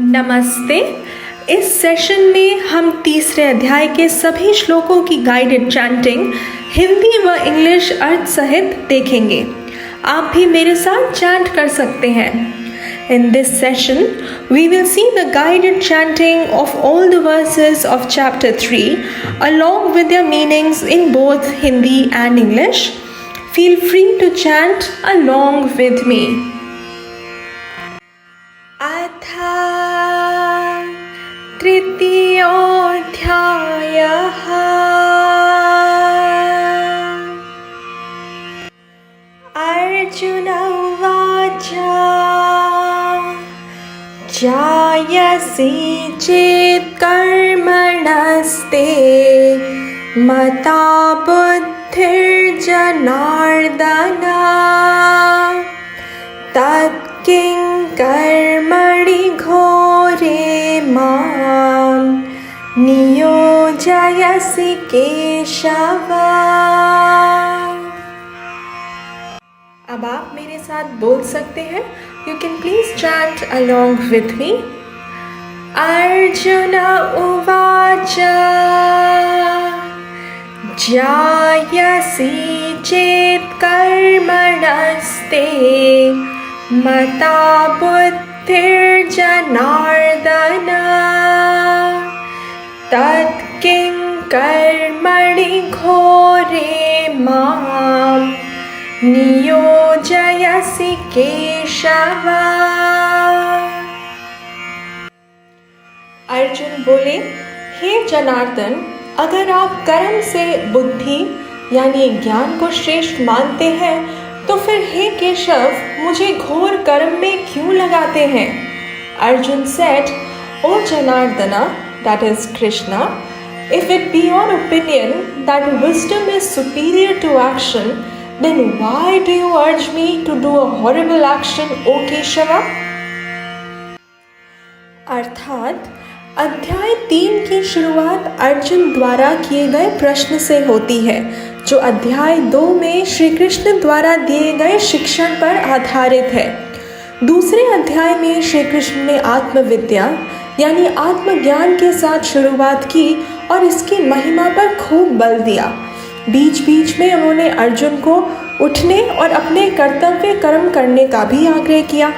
नमस्ते। इस सेशन में हम तीसरे अध्याय के सभी श्लोकों की गाइडेड चैंटिंग हिंदी व इंग्लिश अर्थ सहित देखेंगे। आप भी मेरे साथ चैंट कर सकते हैं। In this session, we will see the guided chanting of all the verses of chapter 3 along with their meanings in both Hindi and English. Feel free to chant along with me. अथा तृतीयोऽध्यायः अर्जुन उवाच जायसि चेत् कर्मणस्ते मता बुद्धिर्जनार्दन तत् किं कर्मणि घोरे मां नियोजयसि केशव। अब आप मेरे साथ बोल सकते हैं। You can please chant along with me. Arjuna uvacha jayasi chet karmanaste mata buddhirjanardana tat kim karmani ghore mam नियोजयसि Keshav. Arjun बोले, हे जनार्दन, अगर आप कर्म से बुद्धि यानी ज्ञान को श्रेष्ठ मानते हैं तो फिर हे केशव मुझे घोर कर्म में क्यों लगाते हैं। Arjun said, O Janardana, that is Krishna, if it be your opinion that wisdom is superior to action, then why do you urge me to do a horrible action, O Keshava? अर्थात अध्याय 3 की शुरुआत अर्जुन द्वारा किए गए प्रश्न से होती है जो अध्याय 2 में श्री कृष्ण द्वारा दिए गए शिक्षण पर आधारित है। दूसरे अध्याय में श्री कृष्ण ने आत्मविद्या यानी आत्मज्ञान के साथ शुरुआत की और इसकी महिमा पर खूब बल दिया। बीच बीच में उन्होंने अर्जुन को उठने और अपने कर्तव्य कर्म करने का भी आग्रह किया।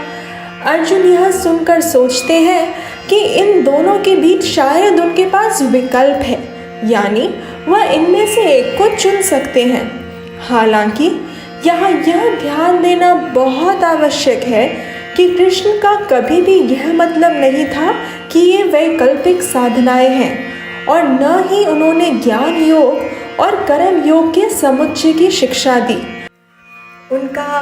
अर्जुन यह सुनकर सोचते हैं कि इन दोनों के बीच शायद उनके पास विकल्प है, यानी वह इनमें से एक को चुन सकते हैं। हालांकि यहाँ यह ध्यान देना बहुत आवश्यक है कि कृष्ण का कभी भी यह मतलब नहीं था कि ये वैकल्पिक साधनाएं हैं और न ही उन्होंने ज्ञान योग और कर्म योग के समुच्चय की शिक्षा दी। उनका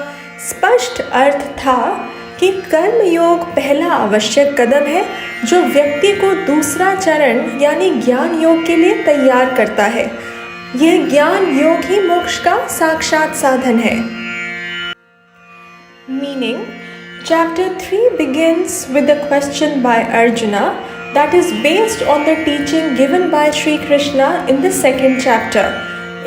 स्पष्ट अर्थ था कि कर्म योग पहला आवश्यक कदम है जो व्यक्ति को दूसरा चरण यानी ज्ञान योग के लिए तैयार करता है। यह ज्ञान योग ही मोक्ष का साक्षात साधन है। Meaning, chapter 3 begins with a question by Arjuna that is based on the teaching given by Sri Krishna in the second chapter.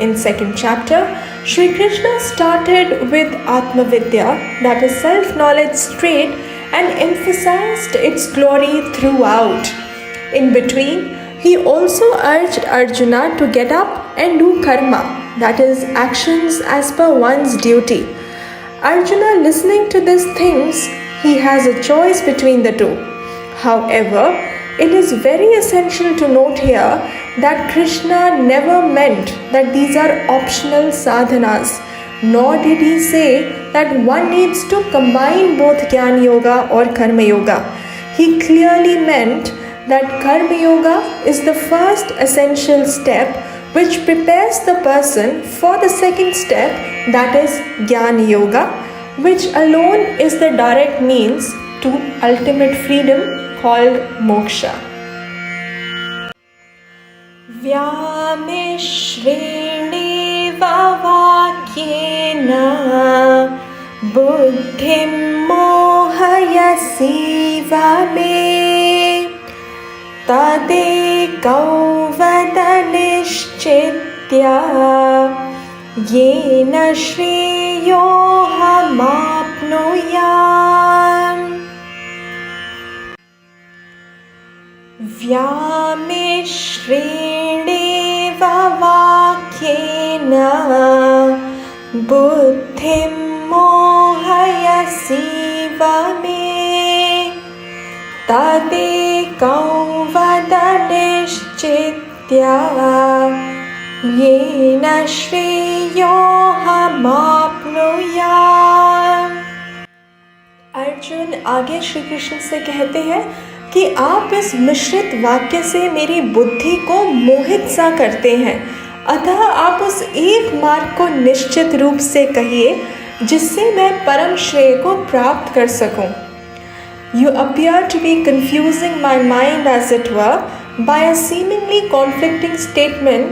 In second chapter, Sri Krishna started with Atmavidya, that is self-knowledge straight, and emphasized its glory throughout. In between, he also urged Arjuna to get up and do karma, that is actions as per one's duty. Arjuna, listening to these things, he has a choice between the two. However, it is very essential to note here that Krishna never meant that these are optional sadhanas, nor did he say that one needs to combine both Jnana Yoga or Karma Yoga. He clearly meant that Karma Yoga is the first essential step which prepares the person for the second step, that is Jnana Yoga, which alone is the direct means to ultimate freedom called moksha. व्यामिश्रेणेव वाक्येन बुद्धिं मोहयसीव मे तदेकौ वद निश्चित्य येन श्रेयोऽहमाप्नुयाम्। व्यामिश्रेणेव वाक्येन बुद्धिं मोहयसीव मे तदेकं वद निश्चित्य येन श्रेयोऽहमाप्नुयाम्। अर्जुन आगे श्री कृष्ण से कहते हैं कि आप इस मिश्रित वाक्य से मेरी बुद्धि को मोहित सा करते हैं, अतः आप उस एक मार्ग को निश्चित रूप से कहिए जिससे मैं परम श्रेय को प्राप्त कर सकूं। You appear to be confusing my mind as it were by a seemingly conflicting statement,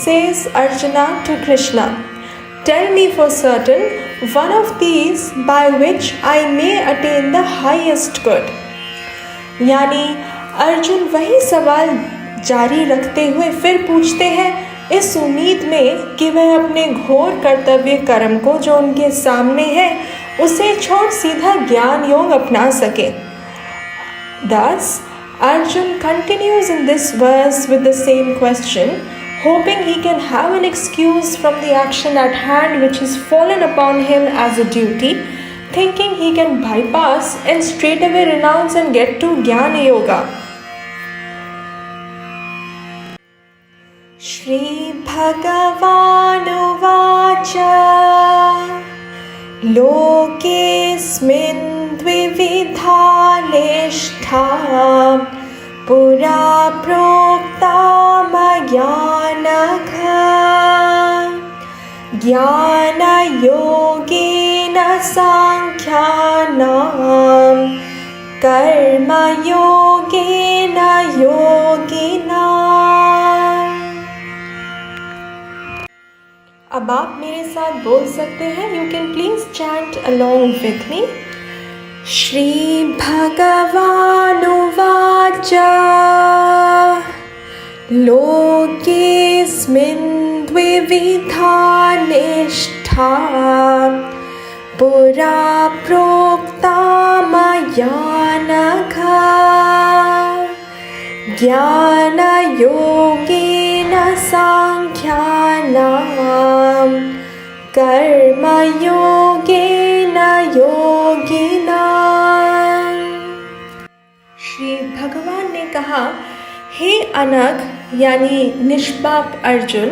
says Arjuna to Krishna. Tell me for certain one of these by which I may attain the highest good. यानी अर्जुन वही सवाल जारी रखते हुए फिर पूछते हैं इस उम्मीद में कि वह अपने घोर कर्तव्य कर्म को जो उनके सामने है उसे छोड़ सीधा ज्ञान योग अपना सके। Thus, Arjun continues in this verse with the same question, hoping he can have an excuse from the action at hand which has fallen upon him as a duty, thinking he can bypass and straightaway renounce and get to Jnana Yoga. Shri Bhagavanuvacha Lokesmin द्विविधा निष्ठा पुरा प्रोक्ता मज्ञानघ ज्ञानयोगेन सांख्यानां कर्मयोगेन योगिना। अब आप मेरे साथ बोल सकते हैं। You can please chant along with me. Shri भगवानुवाच लोकेऽस्मिन् द्विविधा निष्ठा पुरा प्रोक्ता मया नघ ज्ञानयोगेन सांख्यानां कर्मयोगेन योगिना। श्री भगवान ने कहा, हे अनघ यानी निष्पाप अर्जुन,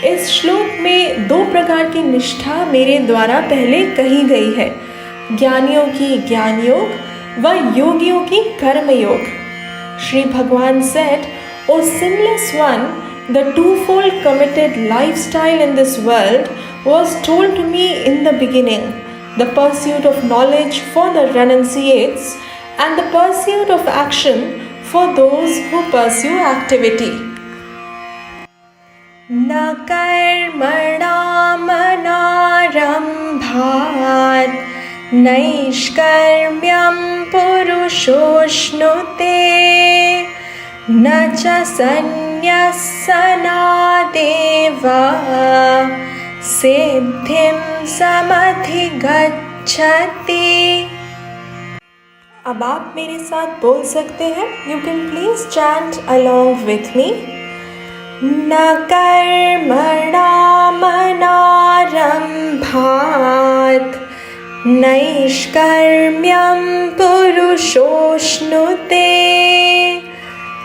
इस श्लोक में दो प्रकार की निष्ठा मेरे द्वारा पहले कही गई है, ज्ञानियों की ज्ञान योग व योगियों की कर्म योग। श्री भगवान said, O sinless one, the twofold committed lifestyle in this world was told to me in the beginning, the pursuit of knowledge for the renunciates and the pursuit of action for those who pursue activity. Na karmanamanaarambhat naishkarmyam purushośnute na cha sannyassanadeva सिद्धिं समधिगच्छति। अब आप मेरे साथ बोल सकते हैं। You can please chant along with me. न कर्मणामनारम्भात् नैष्कर्म्यं पुरुषोऽश्नुते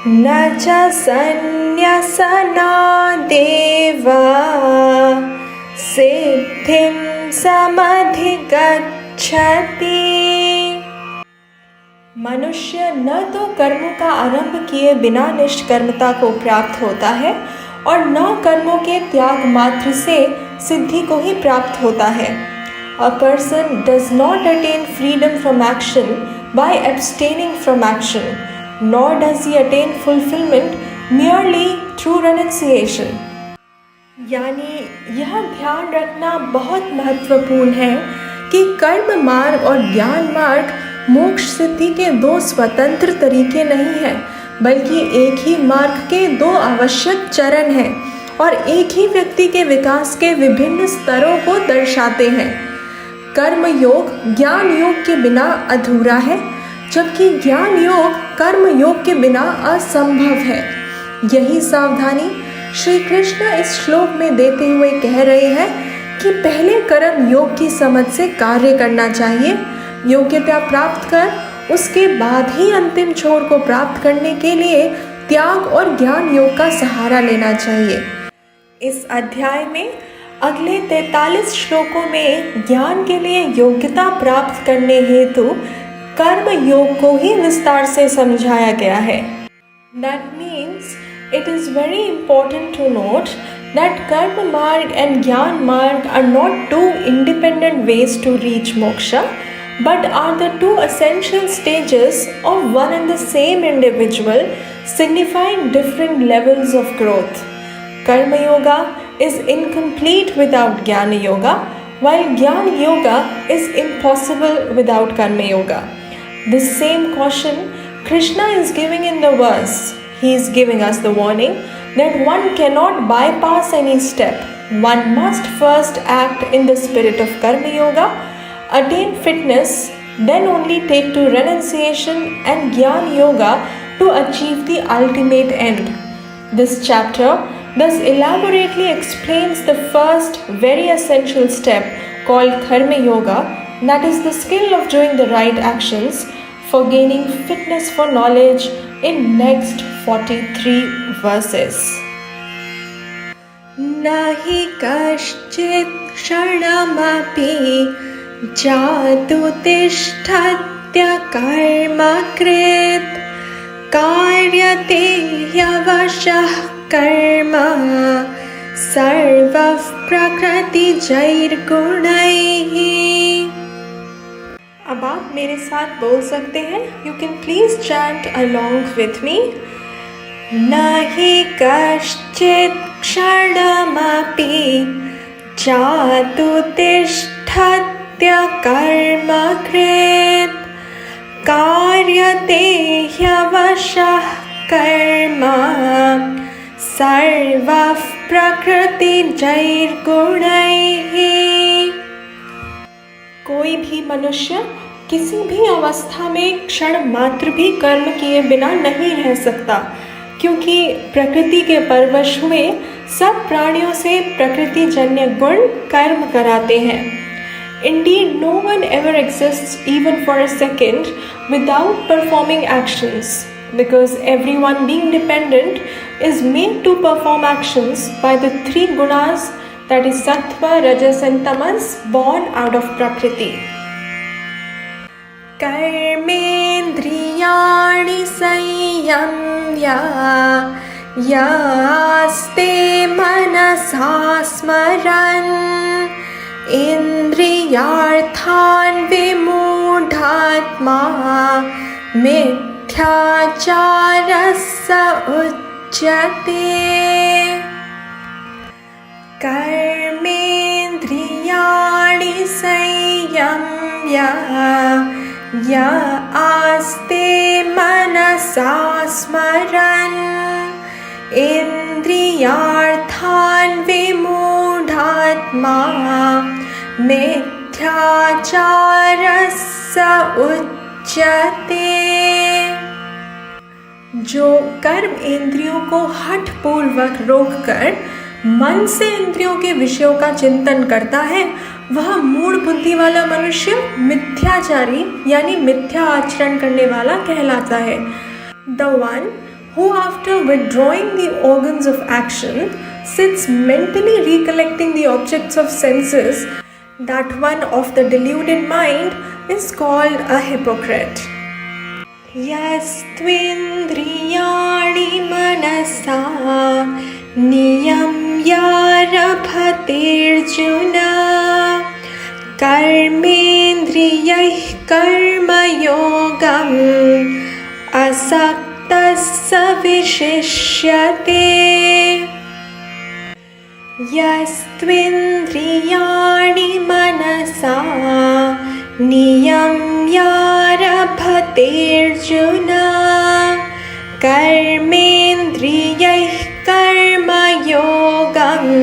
न च सन्न्यसनादेव सिद्धिं समधिगच्छति। मनुष्य न तो कर्मों का आरंभ किए बिना निष्कर्मता को प्राप्त होता है और न कर्मों के त्याग मात्र से सिद्धि को ही प्राप्त होता है। A person does not attain freedom from action by abstaining from action, nor does he attain fulfillment merely through renunciation. यानी यह ध्यान रखना बहुत महत्वपूर्ण है कि कर्म मार्ग और ज्ञान मार्ग मोक्ष सिद्धि के दो स्वतंत्र तरीके नहीं हैं, बल्कि एक ही मार्ग के दो आवश्यक चरण हैं और एक ही व्यक्ति के विकास के विभिन्न स्तरों को दर्शाते हैं। कर्म योग ज्ञान योग के बिना अधूरा है, जबकि ज्ञान योग कर्म योग के बिना असंभव है। यही सावधानी श्री कृष्ण इस श्लोक में देते हुए कह रहे हैं कि पहले कर्म योग की समझ से कार्य करना चाहिए, योग्यता प्राप्त कर उसके बाद ही अंतिम छोर को प्राप्त करने के लिए त्याग और ज्ञान योग का सहारा लेना चाहिए। इस अध्याय में अगले 43 श्लोकों में ज्ञान के लिए योग्यता प्राप्त करने हेतु कर्म योग को ही विस्तार से समझाया गया है। That means it is very important to note that Karma Marg and Gyan Marg are not two independent ways to reach moksha, but are the two essential stages of one and the same individual, signifying different levels of growth. Karma Yoga is incomplete without Jnana Yoga, while Jnana Yoga is impossible without Karma Yoga. This same caution Krishna is giving in the verse. He is giving us the warning that one cannot bypass any step. One must first act in the spirit of Karma Yoga, attain fitness, then only take to renunciation and Jnana Yoga to achieve the ultimate end. This chapter thus elaborately explains the first very essential step called Karma Yoga, that is the skill of doing the right actions, for gaining fitness for knowledge in next 43 verses. Nahi kaschit kshanamapi jatu tishthatya karma krit karyate yavashah karma sarvav prakrati jair gunaihi. अब आप मेरे साथ बोल सकते हैं। You can please chant along with मी। नहि कश्चित् क्षणमपि जातु तिष्ठत्य कर्म कृत् कार्यते ह्यवशः कर्म सर्वः प्रकृतिजैर्गुणैः। कोई भी मनुष्य किसी भी अवस्था में क्षण मात्र भी कर्म किए बिना नहीं रह सकता, क्योंकि प्रकृति के परवश हुए सब प्राणियों से प्रकृति जन्य गुण कर्म कराते हैं। Indeed, no one ever exists even for a second without performing actions, because everyone being dependent is made to perform actions by the three gunas, that is sattva, rajas and tamas, born out of prakriti. Karmendriyani संयम्य यास्ते मनसा स्मरन् इंद्रियार्थान् विमूढात्मा मिथ्याचारस्य उच्यते। कर्मेन्द्रियाणि संयम्य या आस्ते मनसा स्मरन् इंद्रियार्थान् विमूढात्मा मिथ्याचारस्य उच्यते। जो कर्म इंद्रियों को हठपूर्वक रोककर मन से इंद्रियों के विषयों का चिंतन करता है, वह मूढ़ बुद्धि वाला मनुष्य मिथ्याचारी यानी मिथ्या आचरण करने वाला कहलाता है। The one who after withdrawing the organs of action sits mentally recollecting the objects of senses, that one of the deluded mind is called a hypocrite. Yastvindriyani manasa नियम्यारभतेऽर्जुन कर्मेन्द्रियैः कर्मयोगम् असक्तः स विशिष्यते। यस्त्विन्द्रियाणि मनसा नियम्यारभतेऽर्जुन कर्मेन्द्रियैः कर्मयोगम्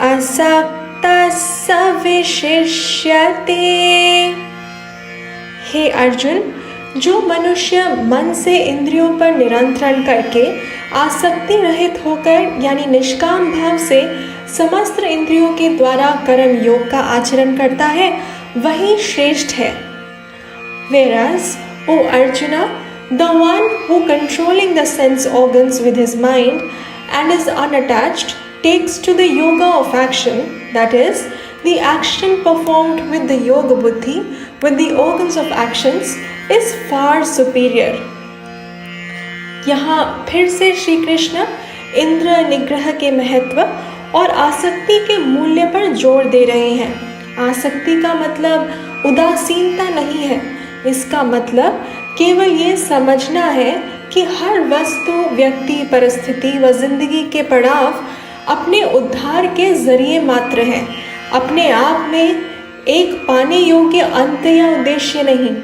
असक्तः स विशिष्यते। हे अर्जुन, जो मनुष्य मन से इंद्रियों पर नियंत्रण करके आसक्ति रहित होकर यानी निष्काम भाव से समस्त इंद्रियों के द्वारा कर्म योग का आचरण करता है वही श्रेष्ठ है। Whereas, O Arjuna, the one who controlling the sense organs with his mind and is unattached takes to the yoga of action, that is, the action performed with the yoga buddhi with the organs of actions is far superior. यहाँ फिर से श्री कृष्ण इंद्र निग्रह के महत्व और आसक्ति के मूल्य पर जोर दे रहे हैं। आसक्ति का मतलब उदासीनता नहीं है, इसका मतलब केवल ये समझना है कि हर वस्तु, व्यक्ति, परिस्थिति व जिंदगी के पड़ाव अपने उद्धार के जरिए मात्र है, अपने आप में एक पाने योग्य अंत या उद्देश्य नहीं।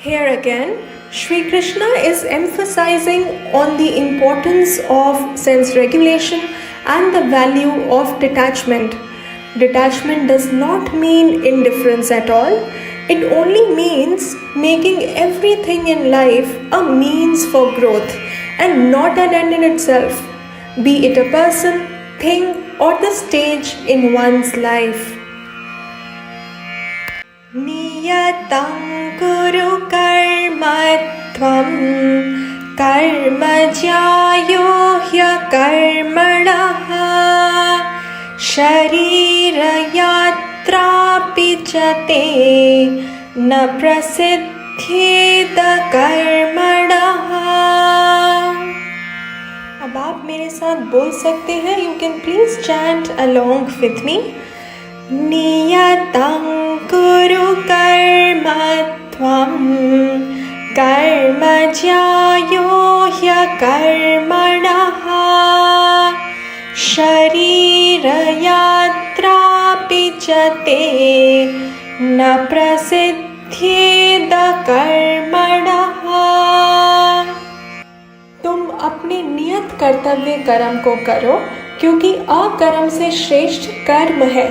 Here again, Shri Krishna is emphasizing on the importance of sense regulation and the value of detachment. Detachment does not mean indifference at all. It only means making everything in life a means for growth and not an end in itself, be it a person, thing or the stage in one's life. Niyatam kuru karmatvam karmajyayo hya karmanaha sharirayat त्रापिचते न प्रसिद्धेद कर्मणः। अब आप मेरे साथ बोल सकते हैं। You can please chant along with मी। नियतं कुरु कर्मत्वं कर्मज्यायो ह्यकर्मणः शरीरयात्रापि च ते न प्रसिद्धेद कर्मणः। तुम अपने नियत कर्तव्य कर्म को करो क्योंकि अकर्म से श्रेष्ठ कर्म है।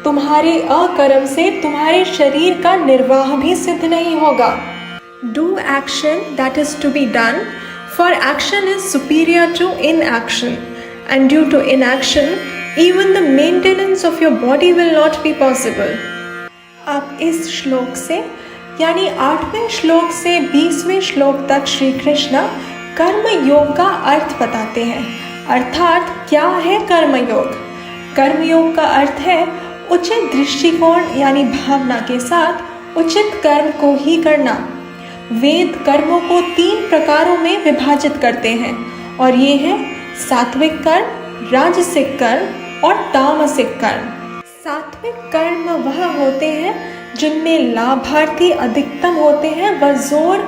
तुम्हारे अकर्म से तुम्हारे शरीर का निर्वाह भी सिद्ध नहीं होगा। Do action that is to be done, for action is superior to inaction. And due to inaction, even the maintenance of your body will not be possible. अब इस श्लोक से यानी 8वें श्लोक से 20वें श्लोक तक श्री कृष्ण कर्म योग का अर्थ बताते हैं। अर्थात क्या है कर्म योग? कर्म योग का अर्थ है उचित दृष्टिकोण यानी भावना के साथ उचित कर्म को ही करना। वेद कर्मों को 3 प्रकारों में विभाजित करते हैं और ये है सात्विक कर्म, राजसिक कर्म और तामसिक कर्म। सात्विक कर्म वह होते हैं जिनमें लाभार्थी अधिकतम होते हैं व जोर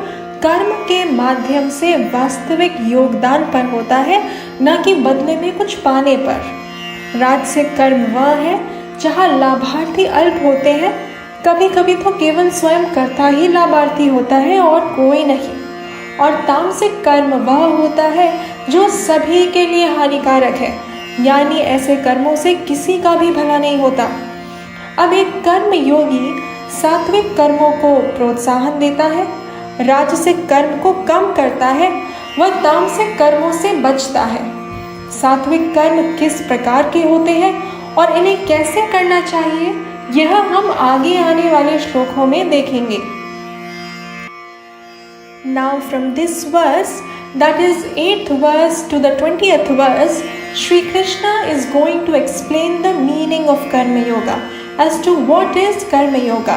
कर्म के माध्यम से वास्तविक योगदान पर होता है, न कि बदले में कुछ पाने पर। राजसिक कर्म वह है जहाँ लाभार्थी अल्प होते हैं, कभी कभी तो केवल स्वयं कर्ता ही लाभार्थी होता है और कोई नहीं। और तामसिक कर्म वह होता है जो सभी के लिए हानिकारक है, यानी ऐसे कर्मों से किसी का भी भला नहीं होता। अब एक कर्म योगी सात्विक कर्मों को प्रोत्साहन देता है, राजसिक कर्म को कम करता है व तामसिक कर्मों से बचता है। सात्विक कर्म किस प्रकार के होते हैं और इन्हें कैसे करना चाहिए, यह हम आगे आने वाले श्लोकों में देखेंगे। Now from this verse, that is 8th verse to the 20th verse, Shri Krishna is going to explain the meaning of Karma Yoga as to what is Karma Yoga.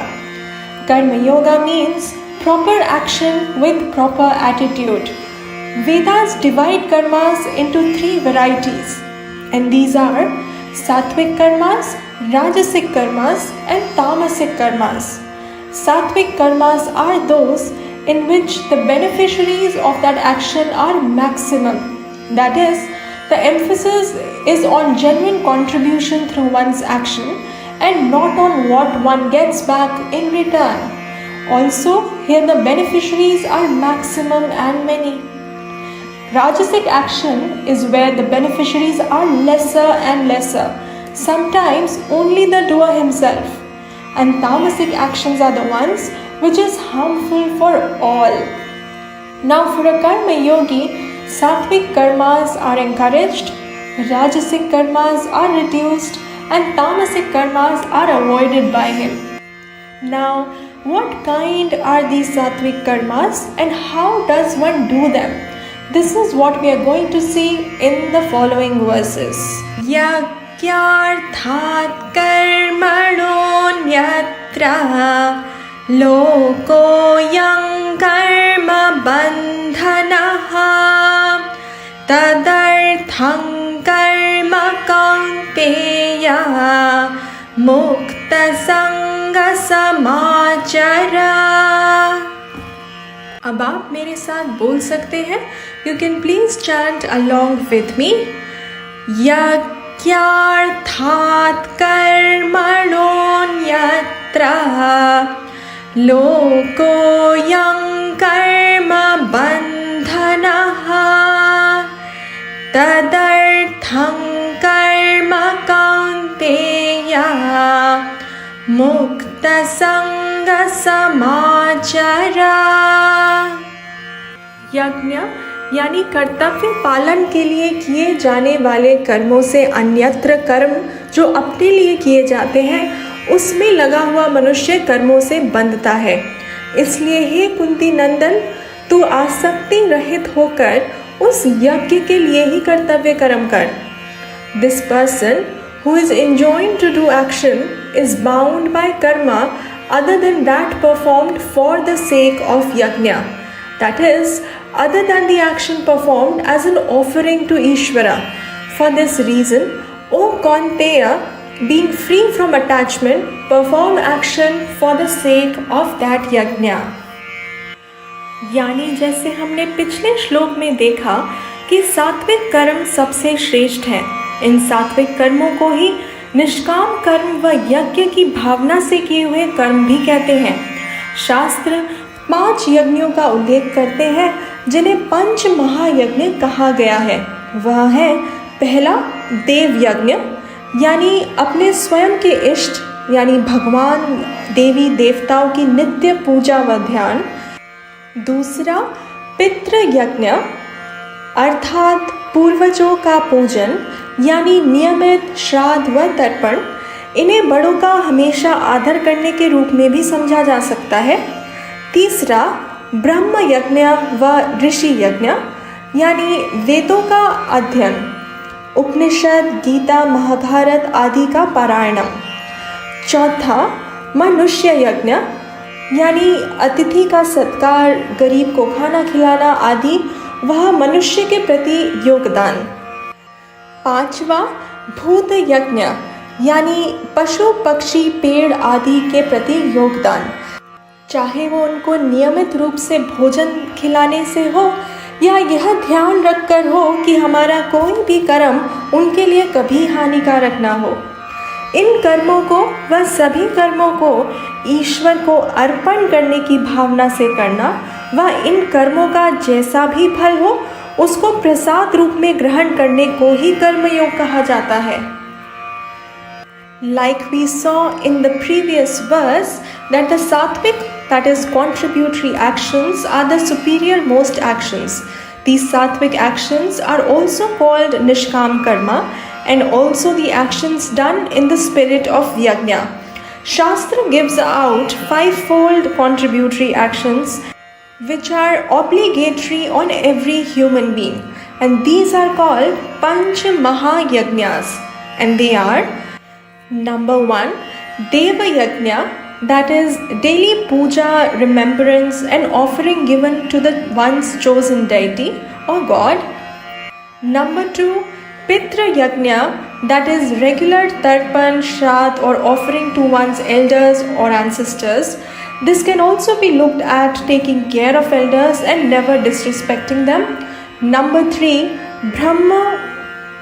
Karma Yoga means proper action with proper attitude. Vedas divide karmas into 3 varieties, and these are Sattvic karmas, Rajasic karmas and Tamasic karmas. Sattvic karmas are those in which the beneficiaries of that action are maximum. That is, the emphasis is on genuine contribution through one's action and not on what one gets back in return. Also, here the beneficiaries are maximum and many. Rajasic action is where the beneficiaries are lesser and lesser, sometimes only the doer himself. And tamasic actions are the ones which is harmful for all. Now for a karma yogi, sattvic karmas are encouraged, rajasic karmas are reduced, and tamasic karmas are avoided by him. Now, what kind are these sattvic karmas and how does one do them? This is what we are going to see in the following verses. Yagyarthat karmanonyatra lokoyam karma bandhanaha tadartham karma kaunteya mukta sanga samachara. अब आप मेरे साथ बोल सकते हैं. You can please chant along with me. Yagyarthat karmanonyatra lokoyam karma bandhanaha tadartham karma kaunteya mukta sanga samachara. यज्ञ यानी कर्तव्य पालन के लिए किए जाने वाले कर्मों से अन्यत्र कर्म जो अपने लिए किए जाते हैं उसमें लगा हुआ मनुष्य कर्मों से बंधता है. इसलिए हे कुंती नंदन, तू आसक्ति रहित होकर उस यज्ञ के लिए ही कर्तव्य कर्म कर. This person who is enjoined to do action is bound by karma other than that performed for the sake of yajna. That is, other than the action performed as an offering to Ishvara. For this reason, O Kaunteya, being free from attachment, perform action for the sake of that yajna. यानी जैसे हमने पिछले श्लोक में देखा कि सात्विक कर्म सबसे श्रेष्ठ हैं. इन सात्विक कर्मों को ही निष्काम कर्म व यज्ञ की भावना से किए हुए कर्म भी कहते हैं. शास्त्र 5 यज्ञों का उल्लेख करते हैं जिन्हें पंच महायज्ञ कहा गया है. वह है पहला देव यज्ञ यानी अपने स्वयं के इष्ट यानी भगवान देवी देवताओं की नित्य पूजा व ध्यान. दूसरा पितृ यज्ञ अर्थात पूर्वजों का पूजन यानी नियमित श्राद्ध व तर्पण. इन्हें बड़ों का हमेशा आदर करने के रूप में भी समझा जा सकता है. तीसरा ब्रह्म यज्ञ व ऋषि यज्ञ यानी वेदों का अध्ययन, उपनिषद, गीता, महाभारत आदि का पारायणम. चौथा मनुष्य यज्ञ यानी अतिथि का सत्कार, गरीब को खाना खिलाना आदि वह मनुष्य के प्रति योगदान. पांचवा भूत यज्ञ यानी पशु पक्षी पेड़ आदि के प्रति योगदान, चाहे वो उनको नियमित रूप से भोजन खिलाने से हो या यह ध्यान रखकर हो कि हमारा कोई भी कर्म उनके लिए कभी हानिकारक ना हो. इन कर्मों को व सभी कर्मों को ईश्वर को अर्पण करने की भावना से करना व इन कर्मों का जैसा भी फल हो उसको प्रसाद रूप में ग्रहण करने को ही कर्मयोग कहा जाता है. Like we saw in the previous verse that the sattvic, that is contributory actions, are the superior most actions. These sattvic actions are also called nishkam karma and also the actions done in the spirit of yajna. Shastra gives out 5-fold contributory actions which are obligatory on every human being, and these are called Panch Mahayajnas, and they are: number 1, Deva Yajna, that is daily puja, remembrance and offering given to the one's chosen deity or god. Number 2, Pitra Yajna, that is regular tarpan, shraddh or offering to one's elders or ancestors. This can also be looked at taking care of elders and never disrespecting them. Number 3, Brahma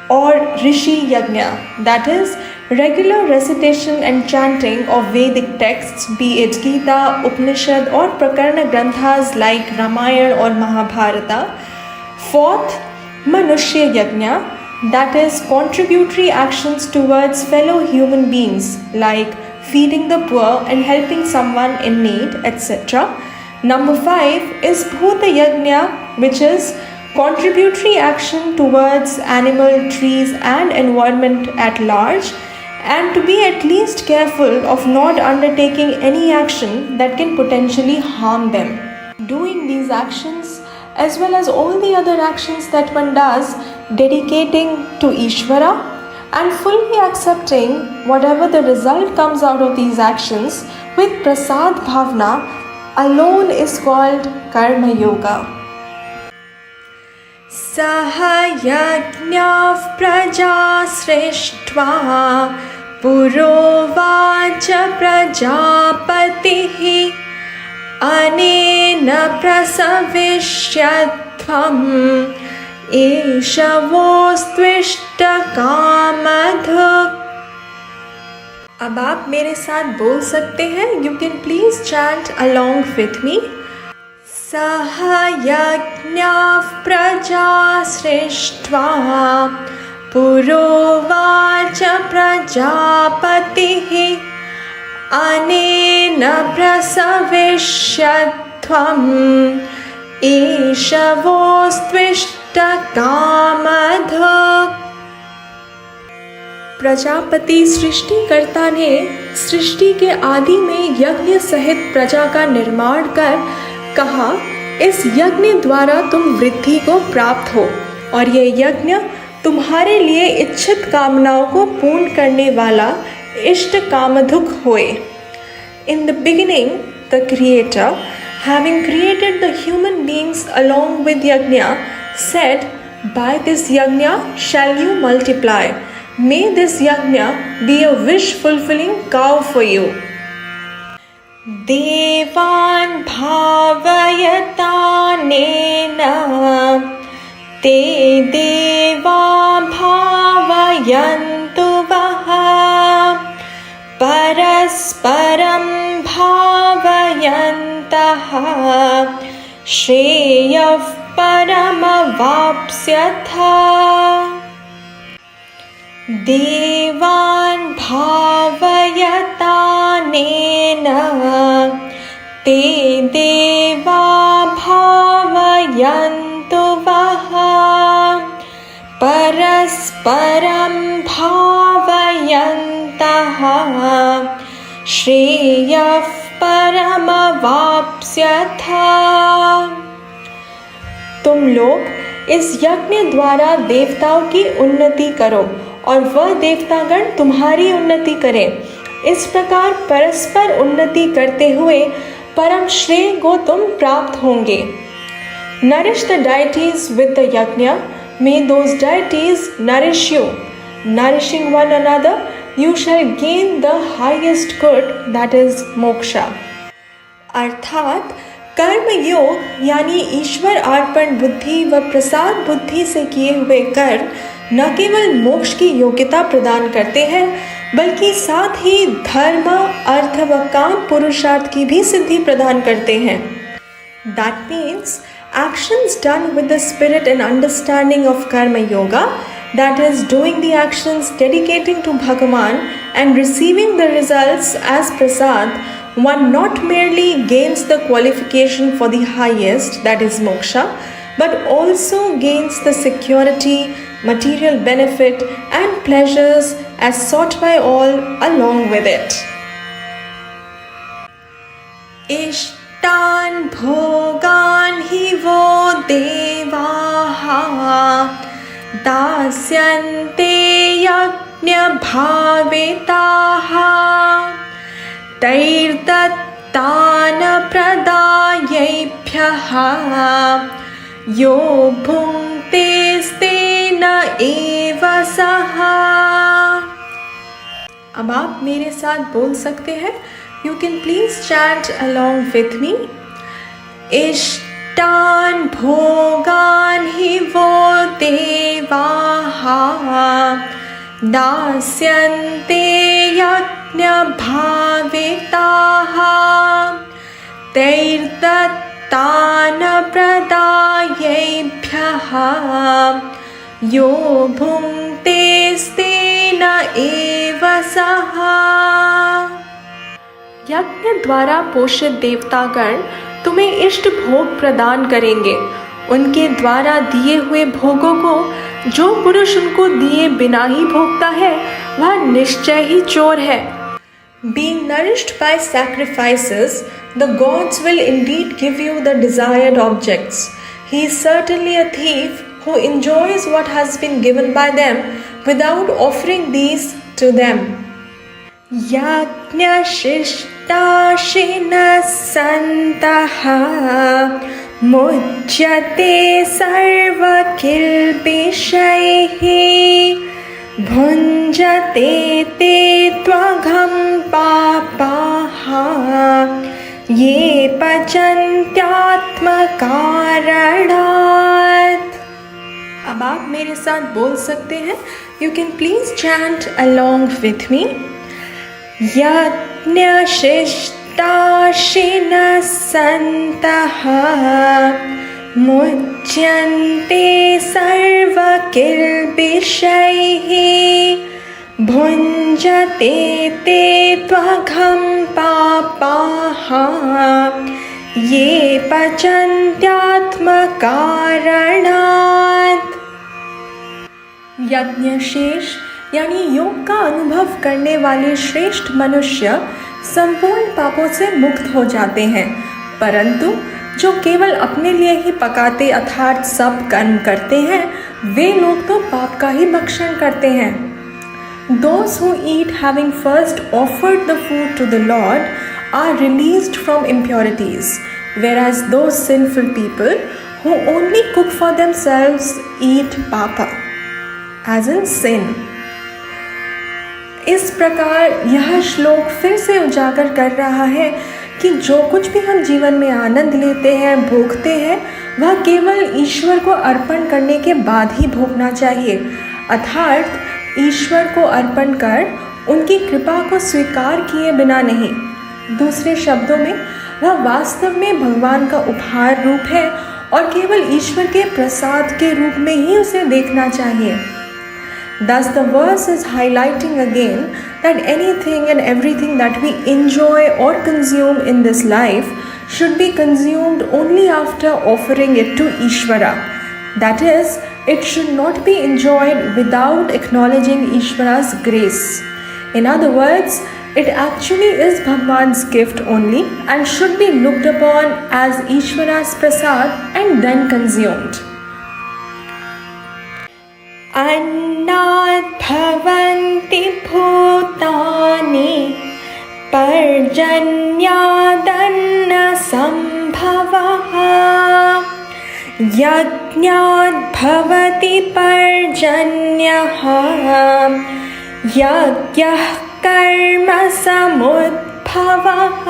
or Rishi Yajna, that is regular recitation and chanting of Vedic texts, be it Gita, Upanishad or Prakarana Granthas like Ramayana or Mahabharata. 4th, Manushya Yajna, that is contributory actions towards fellow human beings like feeding the poor and helping someone in need, etc. Number 5 is Bhuta Yajna, which is contributory action towards animal, trees and environment at large, and to be at least careful of not undertaking any action that can potentially harm them. Doing these actions as well as all the other actions that one does, dedicating to Ishvara and fully accepting whatever the result comes out of these actions with prasad bhavna alone is called Karma Yoga. Saha yajñāv praja srishtva purovacha prajapatihi anena prasavishyatvam ईशवोस्त्विष्ट कामधुक्। अब आप मेरे साथ बोल सकते हैं, you can please chant along with मी। सह यज्ञाः प्रजा सृष्ट्वा पुरोवाच प्रजापतिः अनेन प्रसविष्यत्वम् ईशवोस्त्विष्ट कामधुक्। प्रजापति सृष्टिकर्ता ने सृष्टि के आदि में यज्ञ सहित प्रजा का निर्माण कर कहा, इस यज्ञ द्वारा तुम वृद्धि को प्राप्त हो और ये यज्ञ तुम्हारे लिए इच्छित कामनाओं को पूर्ण करने वाला इष्ट कामधुक होए। In the beginning, the Creator, having created the human beings along with Yajna, said, by this Yajna shall you multiply. May this Yajna be a wish-fulfilling cow for you. Devan bhavayatanena te deva bhavayantu vaha parasparam bhavayantaha श्रेयः परमवाप्स्यथा। देवान् भावयतानेन ते देवा भावयन्तु वः परस्परं भावयन्तः श्रेयः परमवाप्स्यथा। तुम लोग इस यज्ञ द्वारा देवताओं की उन्नति करो और वह देवतागण तुम्हारी उन्नति करें। इस प्रकार परस्पर उन्नति करते हुए परम श्रेय को तुम प्राप्त होंगे। Nourish the deities with the yajna. May those deities nourish you. Nourishing one another, you shall gain the highest good, that is moksha. अर्थात कर्म योग यानी ईश्वर अर्पण बुद्धि व प्रसाद बुद्धि से किए हुए कर्म न केवल मोक्ष की योग्यता प्रदान करते हैं, बल्कि साथ ही धर्म, अर्थ व काम पुरुषार्थ की भी सिद्धि प्रदान करते हैं। That means actions done with the spirit and understanding of karma yoga, that is doing the actions dedicating to Bhagavan and receiving the results as prasad, one not merely gains the qualification for the highest, that is moksha, but also gains the security, material benefit and pleasures as sought by all along with it. Ishtan bhogan hi vo devaha dasyante yajna bhavitaha तैर्दत्तान प्रदायैभ्यः यो भुङ्क्तेस्तेन एव सः। अब आप मेरे साथ बोल सकते हैं, you can please chant along with me. इष्टान भोगान हि वो देवाः दास्यन्ते यज्ञभाविताः तैर्दत्तान प्रदायैभ्यः यो भुङ्क्तेस्तेन एव सः। यज्ञ द्वारा पोषित देवतागण तुम्हें इष्ट भोग प्रदान करेंगे। उनके द्वारा दिए हुए भोगों को जो पुरुष उनको दिए बिना ही भोगता है वह निश्चय ही चोर है। Being nourished by sacrifices, the gods will indeed give you the desired objects. He is certainly a thief who enjoys what has been given by them without offering these to them. Yajñashishtashinas santaha मुच्यते सर्वकिल्बिषैहि भुञ्जते ते त्वघं पापाः ये पचन्त्यात्मकारणात्। अब आप मेरे साथ बोल सकते हैं। You can please chant along with me. यज्ञशिष्टाशिनः सन्तः मुच्यन्ते सर्वकिल्बिषैः भुञ्जते ते त्वघं पापाः ये पचन्त्यात्मकारणात्। यज्ञशेष यानी योग का अनुभव करने वाले श्रेष्ठ मनुष्य संपूर्ण पापों से मुक्त हो जाते हैं, परंतु जो केवल अपने लिए ही पकाते अर्थात सब कर्म करते हैं वे लोग तो पाप का ही भक्षण करते हैं। Those who eat having first offered the food to the Lord are released from impurities, whereas those sinful people who only cook for themselves eat papa, as in sin. इस प्रकार यह श्लोक फिर से उजागर कर रहा है कि जो कुछ भी हम जीवन में आनंद लेते हैं, भोगते हैं, वह केवल ईश्वर को अर्पण करने के बाद ही भोगना चाहिए, अर्थात ईश्वर को अर्पण कर उनकी कृपा को स्वीकार किए बिना नहीं। दूसरे शब्दों में वह वास्तव में भगवान का उपहार रूप है और केवल ईश्वर के प्रसाद के रूप में ही उसे देखना चाहिए। Thus the verse is highlighting again that anything and everything that we enjoy or consume in this life should be consumed only after offering it to Ishvara. That is, it should not be enjoyed without acknowledging Ishvara's grace. In other words, it actually is Bhagwan's gift only and should be looked upon as Ishvara's prasad and then consumed. अन्नात् भवन्ति भूतानि पर्जन्यादन्न सम्भवः यज्ञात् भवति पर्जन्यः यज्ञः कर्म समुद्भवः।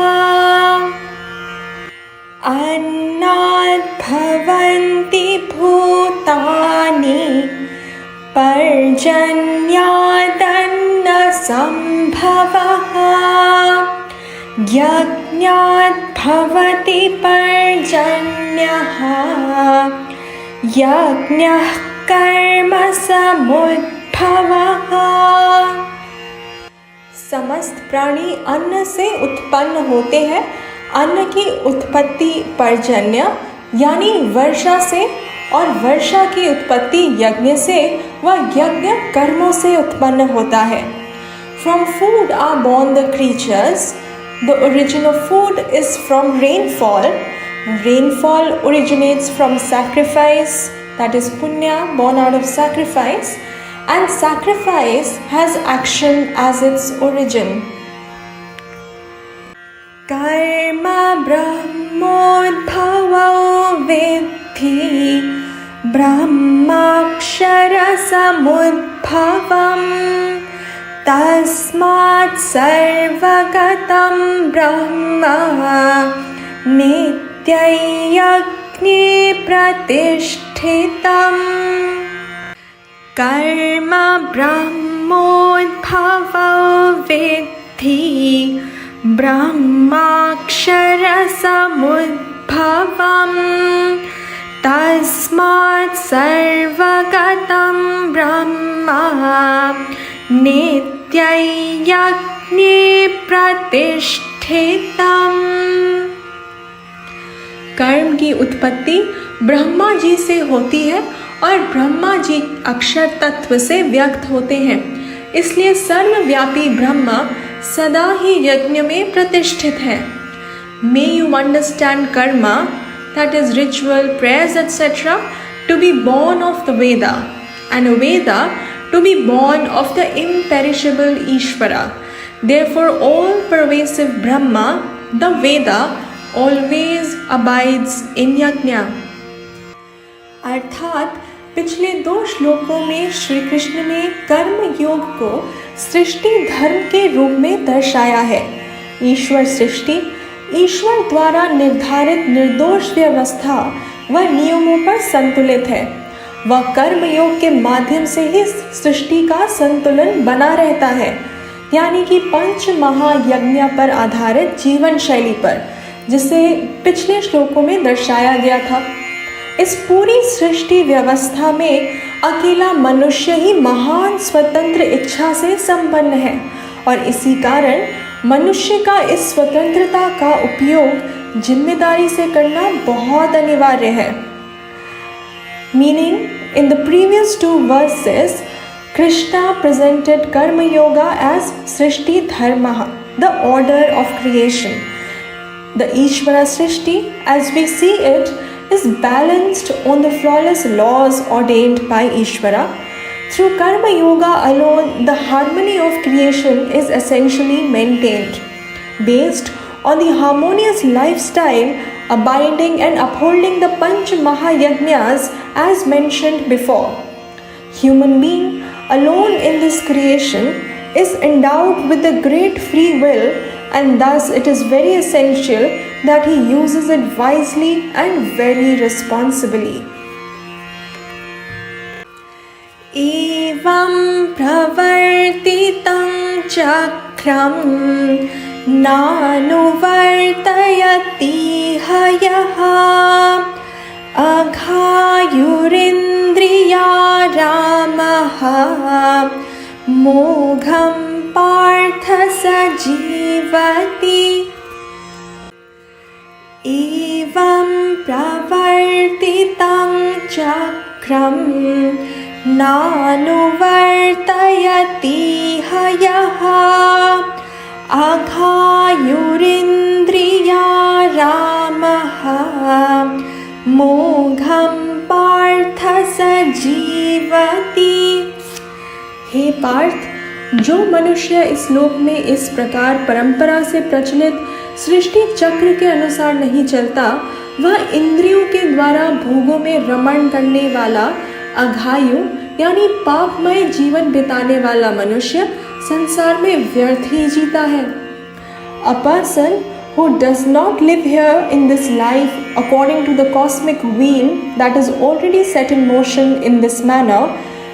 अन्नात् भवन्ति भूतानि पर्जन्यादन्न सम्भवः यज्ञात् भवति पर्जन्यः यज्ञः कर्म समुद्भवः। समस्त प्राणी अन्न से उत्पन्न होते हैं। अन्न की उत्पत्ति पर्जन्य यानी वर्षा से और वर्षा की उत्पत्ति यज्ञ से व यज्ञ कर्मों से उत्पन्न होता है। From food are born the creatures. The origin of food is from rainfall. Rainfall originates from sacrifice, that is punya, born out of sacrifice, and sacrifice has action as its origin. Karma brahmodbhavo vidhi ब्रह्माक्षरसमुद्भवं तस्मात् सर्वगतं ब्रह्म नित्ययज्ञे प्रतिष्ठितम्। कर्म ब्रह्मोद्भवो विद्धि ब्रह्माक्षरसमुद्भवम् तस्मात् सर्वगतं ब्रह्म नित्ययज्ञे प्रतिष्ठितम्। कर्म की उत्पत्ति ब्रह्मा जी से होती है और ब्रह्मा जी अक्षर तत्व से व्यक्त होते हैं, इसलिए सर्वव्यापी ब्रह्मा सदा ही यज्ञ में प्रतिष्ठित है। May you understand karma, that is ritual, prayers, etc., to be born of the Veda, and a Veda to be born of the imperishable Ishvara. Therefore, all pervasive Brahma, the Veda, always abides in yajna. अर्थात पिछले 2 श्लोकों में श्री कृष्ण ने कर्म योग को सृष्टि धर्म के रूप में दर्शाया है। ईश्वर सृष्टि ईश्वर द्वारा निर्धारित निर्दोष व्यवस्था व नियमों पर संतुलित है। वह कर्म योग के माध्यम से ही सृष्टि का संतुलन बना रहता है, यानी कि 5 महायज्ञ पर आधारित जीवन शैली पर, जिसे पिछले श्लोकों में दर्शाया गया था। इस पूरी सृष्टि व्यवस्था में अकेला मनुष्य ही महान स्वतंत्र इच्छा से संपन्न है और इसी कारण मनुष्य का इस स्वतंत्रता का उपयोग जिम्मेदारी से करना बहुत अनिवार्य है। Meaning, in the previous 2 verses, Krishna presented Karma Yoga as Srishti Dharma, the order of creation. The Ishvara Srishti, as we see it, is balanced on the flawless laws ordained by Ishvara. Through Karma Yoga alone, the harmony of creation is essentially maintained, based on the harmonious lifestyle abiding and upholding the Panch Mahayajnas as mentioned before. Human being alone in this creation is endowed with a great free will, and thus it is very essential that he uses it wisely and very responsibly. Evam pravartitam chakram nanuvartayati hayaha aghayurindriya ramaha mogham partha sajivati. Evam pravartitam chakram nanuvartayati hayaha aghayurindriya ramaha mogham partha sajivati. हे पार्थ, जो मनुष्य इस लोक में इस प्रकार परंपरा से प्रचलित सृष्टि चक्र के अनुसार नहीं चलता, वह इंद्रियों के द्वारा भोगों में रमण करने वाला अघायु यानी पापमय जीवन बिताने वाला मनुष्य संसार में व्यर्थ ही जीता है। A person who does not live here in this life according to the cosmic wheel that is already set in motion in this manner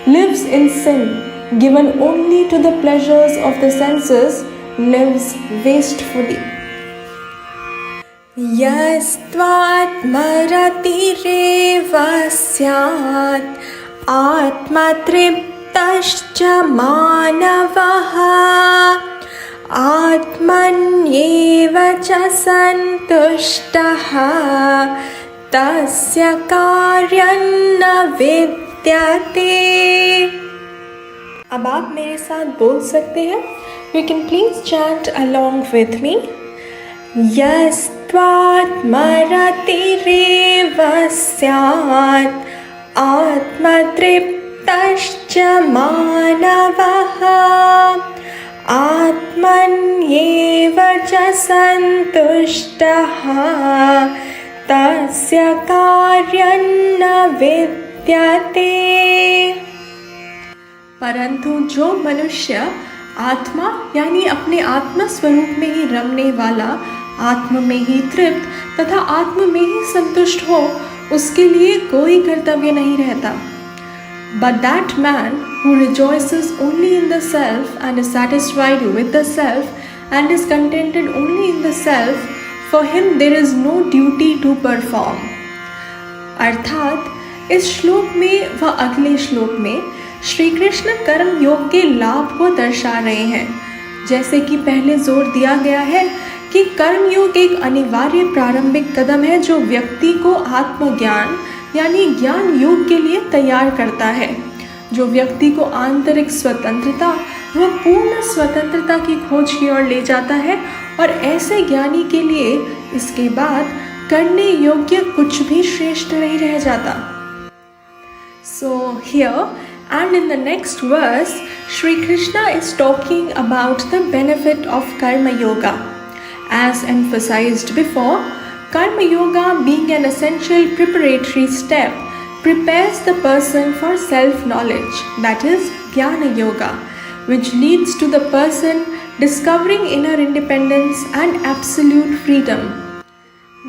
lives in sin, given only to the pleasures of the senses, lives wastefully. Yastvatmaratireva syat atmatriptascha manavaha atmanyeva cha santushtaha tasya karyam na vidyate. अब आप मेरे साथ बोल सकते हैं। You can please chant along with me. Yastvatmaratireva syat atmatriptascha manavaha atmanyeva cha santushtaha tasya karyam na vidyate. परंतु जो मनुष्य आत्मा यानी अपने आत्मा स्वरूप में ही रमने वाला, आत्मा में ही तृप्त तथा आत्मा में ही संतुष्ट हो, उसके लिए कोई कर्तव्य नहीं रहता. But that man who rejoices only in the self and is satisfied with the self and is contented only in the self, for him there is no duty to perform. अर्थात इस श्लोक में व अगले श्लोक में श्री कृष्ण कर्म योग के लाभ को दर्शा रहे हैं. जैसे कि पहले जोर दिया गया है कि कर्मयोग एक अनिवार्य प्रारंभिक कदम है जो व्यक्ति को आत्मज्ञान यानी ज्ञान योग के लिए तैयार करता है, जो व्यक्ति को आंतरिक स्वतंत्रता व पूर्ण स्वतंत्रता की खोज की ओर ले जाता है, और ऐसे ज्ञानी के लिए इसके बाद करने योग्य कुछ भी श्रेष्ठ नहीं रह जाता। So here and in the next verse, Shri Krishna is talking about the benefit of Karma Yoga. As emphasized before, Karma Yoga, being an essential preparatory step, prepares the person for self-knowledge, that is Jnana Yoga, which leads to the person discovering inner independence and absolute freedom.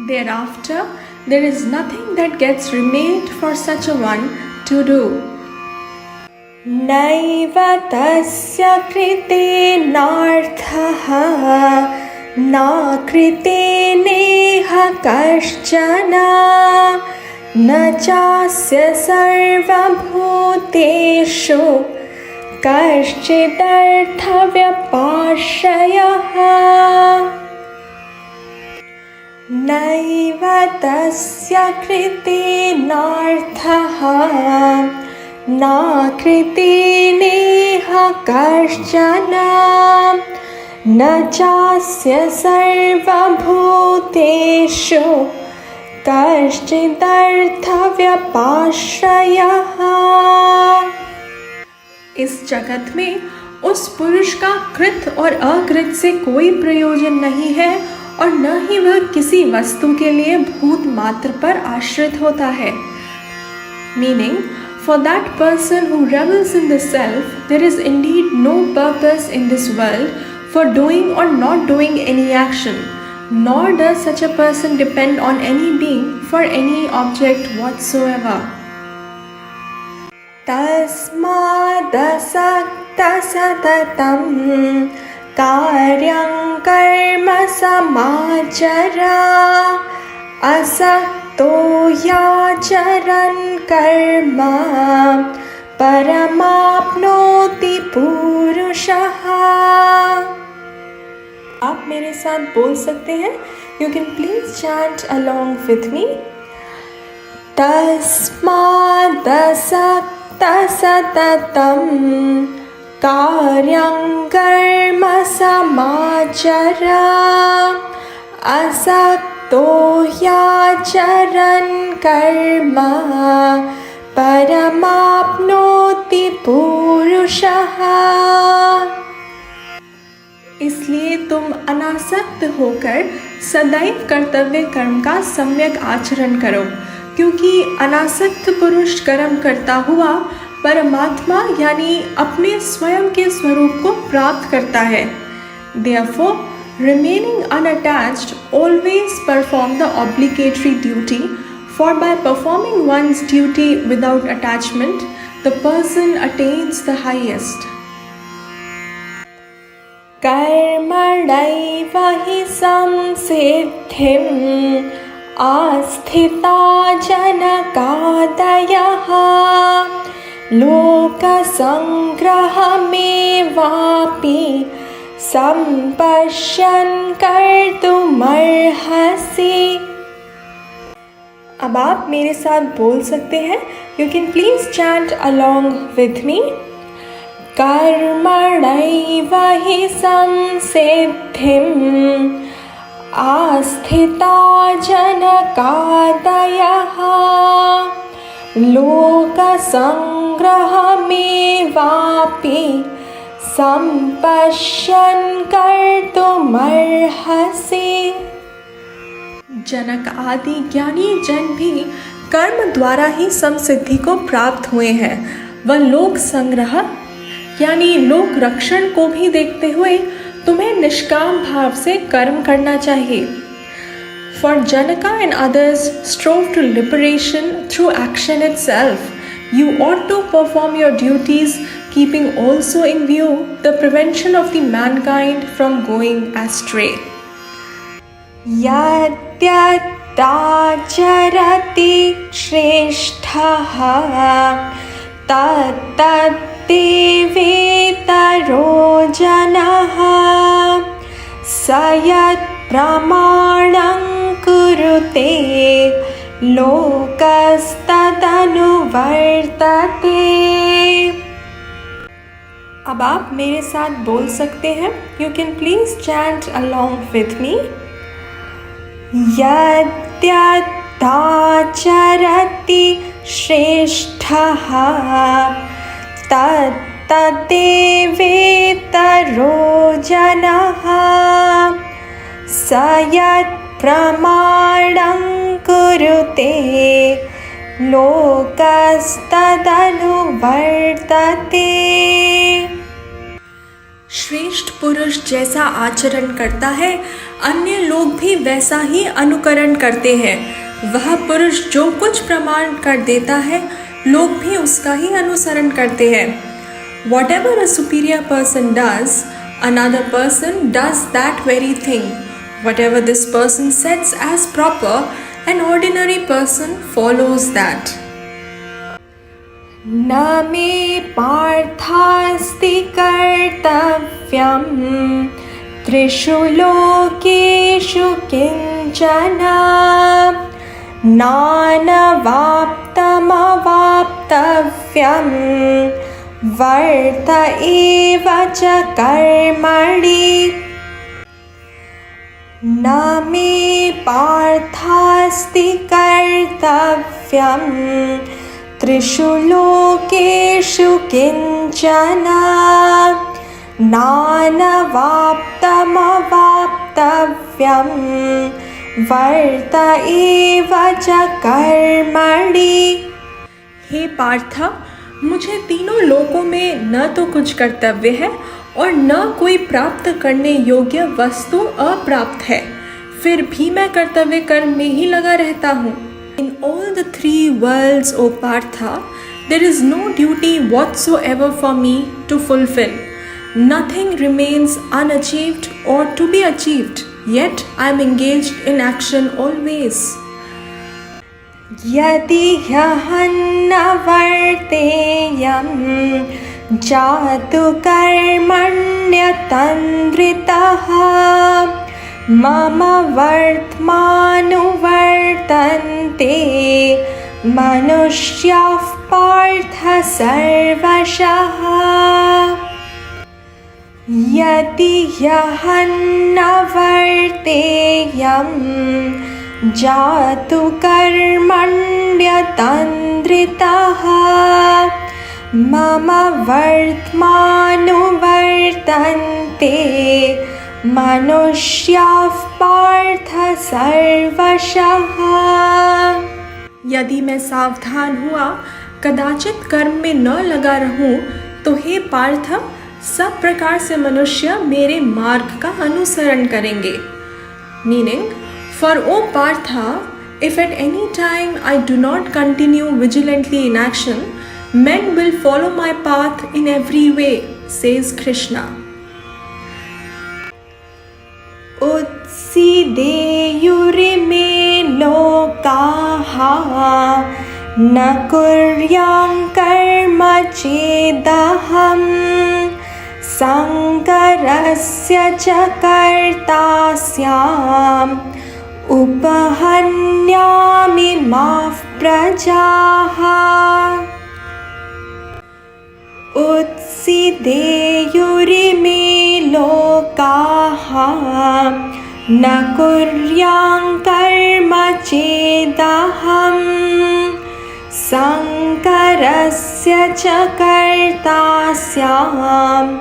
Thereafter, there is nothing that gets remained for such a one to do. Naiva tasya krite narthaha na krite neha kaschana na chasya sarva bhuteshu kaschidhartha vyapashayaha. Naiva tasya krite narthaha na krite neha kaschana na chasya sarva bhuteshu kaschidhartha vyapashayaha. इस जगत में उस पुरुष का कृत और अकृत से कोई प्रयोजन नहीं है, और न ही वह किसी वस्तु के लिए भूत मात्र पर आश्रित होता है. Meaning, for that person who revels in the self, there is indeed no purpose in this world for doing or not doing any action, nor does such a person depend on any being for any object whatsoever. Tasmadasakta satatam karyam karma samachara asakto yacharan karma paramapnoti purushaha. आप मेरे साथ बोल सकते हैं. You can please chant along with me. Tasmadasakta satatam karyam karma samachara asakto yacharan karma paramapnoti purushaha. इसलिए तुम अनासक्त होकर सदैव कर्तव्य कर्म का सम्यक आचरण करो, क्योंकि अनासक्त पुरुष कर्म करता हुआ परमात्मा यानी अपने स्वयं के स्वरूप को प्राप्त करता है. Therefore, remaining unattached, always perform the obligatory duty, for by performing one's duty without attachment, the person attains the highest. कर्मणैव हि संसिद्धिम् आस्थिता जनकादयः लोकसंग्रहमेवापि सम्पश्यन् कर्तुमर्हसि. अब आप मेरे साथ बोल सकते हैं. You can please chant along with me. कर्मणैव हि संसिद्धिम् आस्थिता जनकादयः लोकसंग्रहमेवापि सम्पश्यन् कर्तुमर्हसि. जनक आदि ज्ञानी जन भी कर्म द्वारा ही समसिद्धि को प्राप्त हुए हैं. वह लोक संग्रह यानी लोक रक्षण को भी देखते हुए तुम्हें निष्काम भाव से कर्म करना चाहिए. For Janaka and others strove to liberation through action itself. You ought to perform your duties, keeping also in view the prevention of the mankind from going astray. Yadyatacharati shresthaha tattadevitaro janaha sayat प्रमाणं कुरुते लोकस्तदनुवर्तते। अब आप मेरे साथ बोल सकते हैं। You can please chant along with me. यद्यदाचरति श्रेष्ठः तत्तदेवेतरो जनः स यत्प्रमाणं कुरुते लोकस्तदनुवर्तते। श्रेष्ठ पुरुष जैसा आचरण करता है अन्य लोग भी वैसा ही अनुकरण करते हैं। वह पुरुष जो कुछ प्रमाण कर देता है लोग भी उसका ही अनुसरण करते हैं। Whatever a superior person does, another person does that very thing. Whatever this person sets as proper, an ordinary person follows that. न मे पार्थास्ति कर्तव्यं त्रिषु लोकेषु किंचन नानवाप्तमवाप्तव्यं वर्त एव च कर्मणि। न मे पार्थास्ति कर्तव्यं त्रिषु लोकेषु किंचन नानवाप्तमवाप्तव्यं वर्त एव च कर्मणि। हे पार्थ, मुझे तीनों लोकों में न तो कुछ कर्तव्य है और न कोई प्राप्त करने योग्य वस्तु अप्राप्त है, फिर भी मैं कर्तव्य कर्म में ही लगा रहता हूँ। In all the three worlds, O Partha, there is no duty whatsoever for me to fulfill. Nothing remains unachieved or to be achieved, yet I am engaged in action always. यदि ह्यहं न वर्तेयं जातु कर्मण्यतन्द्रितः मम वर्त्मानुवर्तन्ते मनुष्याः पार्थ सर्वशः। यदि ह्यहं न वर्तेयं जातु कर्मण्यतन्द्रितः मम वर्त्मानुवर्तन्ते मनुष्याः पार्थ सर्वशः। यदि मैं सावधान हुआ कदाचित कर्म में न लगा रहूं तो हे पार्थ सब प्रकार से मनुष्य मेरे मार्ग का अनुसरण करेंगे। Meaning, For O Partha, if at any time I do not continue vigilantly in action, men will follow my path in every way, says Krishna. Utsideyurime lokaha na kuryam karma chedaham sankarasya cha kartasyam उपहन्यामि माः प्रजाः। उत्सीदेयुरिमे लोकाः न कुर्यां कर्म चेदहं संकरस्य च कर्तास्याम्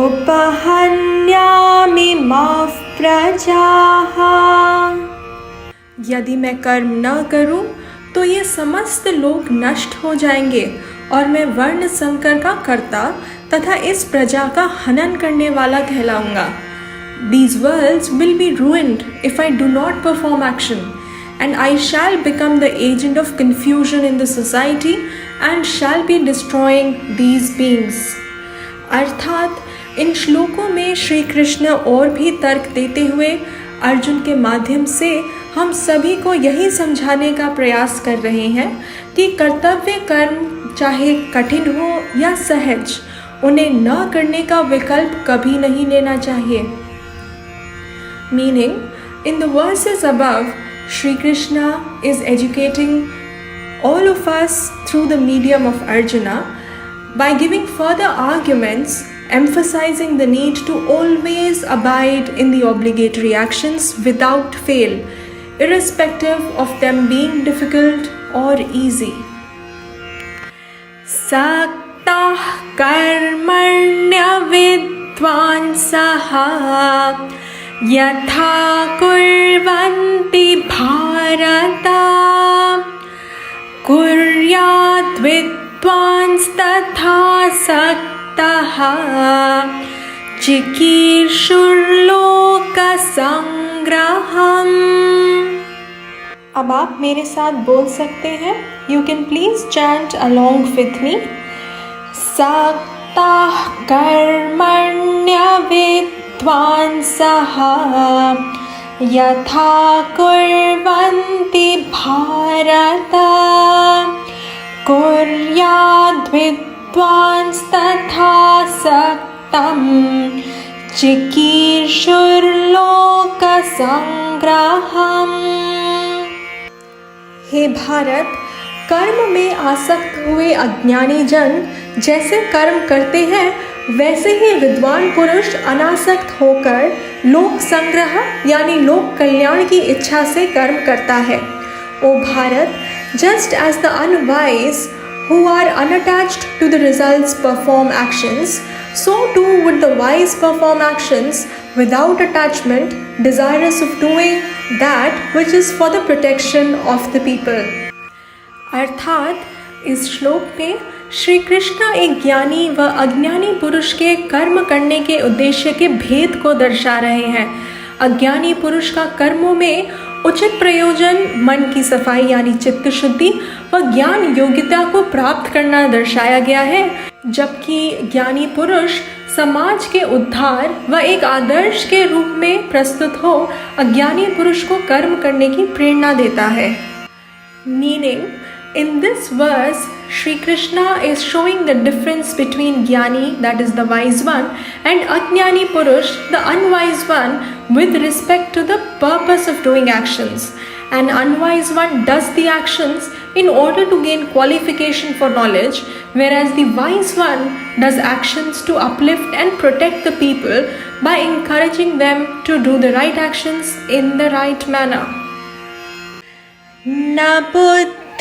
उपहन्यामि माः प्रजाः। यदि मैं कर्म न करूं तो ये समस्त लोग नष्ट हो जाएंगे और मैं वर्ण संकर का कर्ता तथा इस प्रजा का हनन करने वाला कहलाऊंगा। These worlds will be ruined if I do not perform action, and I shall become the agent of confusion in the society and shall be destroying these beings. अर्थात इन श्लोकों में श्री कृष्ण और भी तर्क देते हुए अर्जुन के माध्यम से हम सभी को यही समझाने का प्रयास कर रहे हैं कि कर्तव्य कर्म चाहे कठिन हो या सहज, उन्हें न करने का विकल्प कभी नहीं लेना चाहिए। Meaning, In the verses above, Sri Krishna is educating all of us through the medium of Arjuna by giving further arguments emphasizing the need to always abide in the obligatory actions without fail, irrespective of them being difficult or easy. Saktah karmanya vidvansah yatha kurvanti bharata kuryat vidvans tatha saktah चिकीर्षुर्लोक संग्रहम। अब आप मेरे साथ बोल सकते हैं। You can please chant along with me. सक्ताः कर्मण्य विद्वांसः यथा कुर्वन्ति भारत कुर्याद्विद्वांस्तथा सक्तम् चिकीर्षुर्लोक संग्रहम्। हे भारत, कर्म में आसक्त हुए अज्ञानी जन जैसे कर्म करते हैं वैसे ही विद्वान पुरुष अनासक्त होकर लोक संग्रह यानी लोक कल्याण की इच्छा से कर्म करता है। ओ Bharat, just as the unwise who are unattached to the results perform actions, so too would the wise perform actions without attachment, desirous of doing that which is for the protection of the people. अर्थात इस श्लोक में श्री कृष्ण एक ज्ञानी व अज्ञानी पुरुष के कर्म करने के उद्देश्य के भेद को दर्शा रहे हैं। अज्ञानी पुरुष का कर्मों में उचित प्रयोजन मन की सफाई यानी चित्त शुद्धि व ज्ञान योग्यता को प्राप्त करना दर्शाया गया है, जबकि ज्ञानी पुरुष समाज के उद्धार व एक आदर्श के रूप में प्रस्तुत हो अज्ञानी पुरुष को कर्म करने की प्रेरणा देता है। Meaning, in this verse, Sri Krishna is showing the difference between Jnani, that is the wise one, and Ajnani Purush, the unwise one, with respect to the purpose of doing actions. An unwise one does the actions in order to gain qualification for knowledge, whereas the wise one does actions to uplift and protect the people by encouraging them to do the right actions in the right manner. Na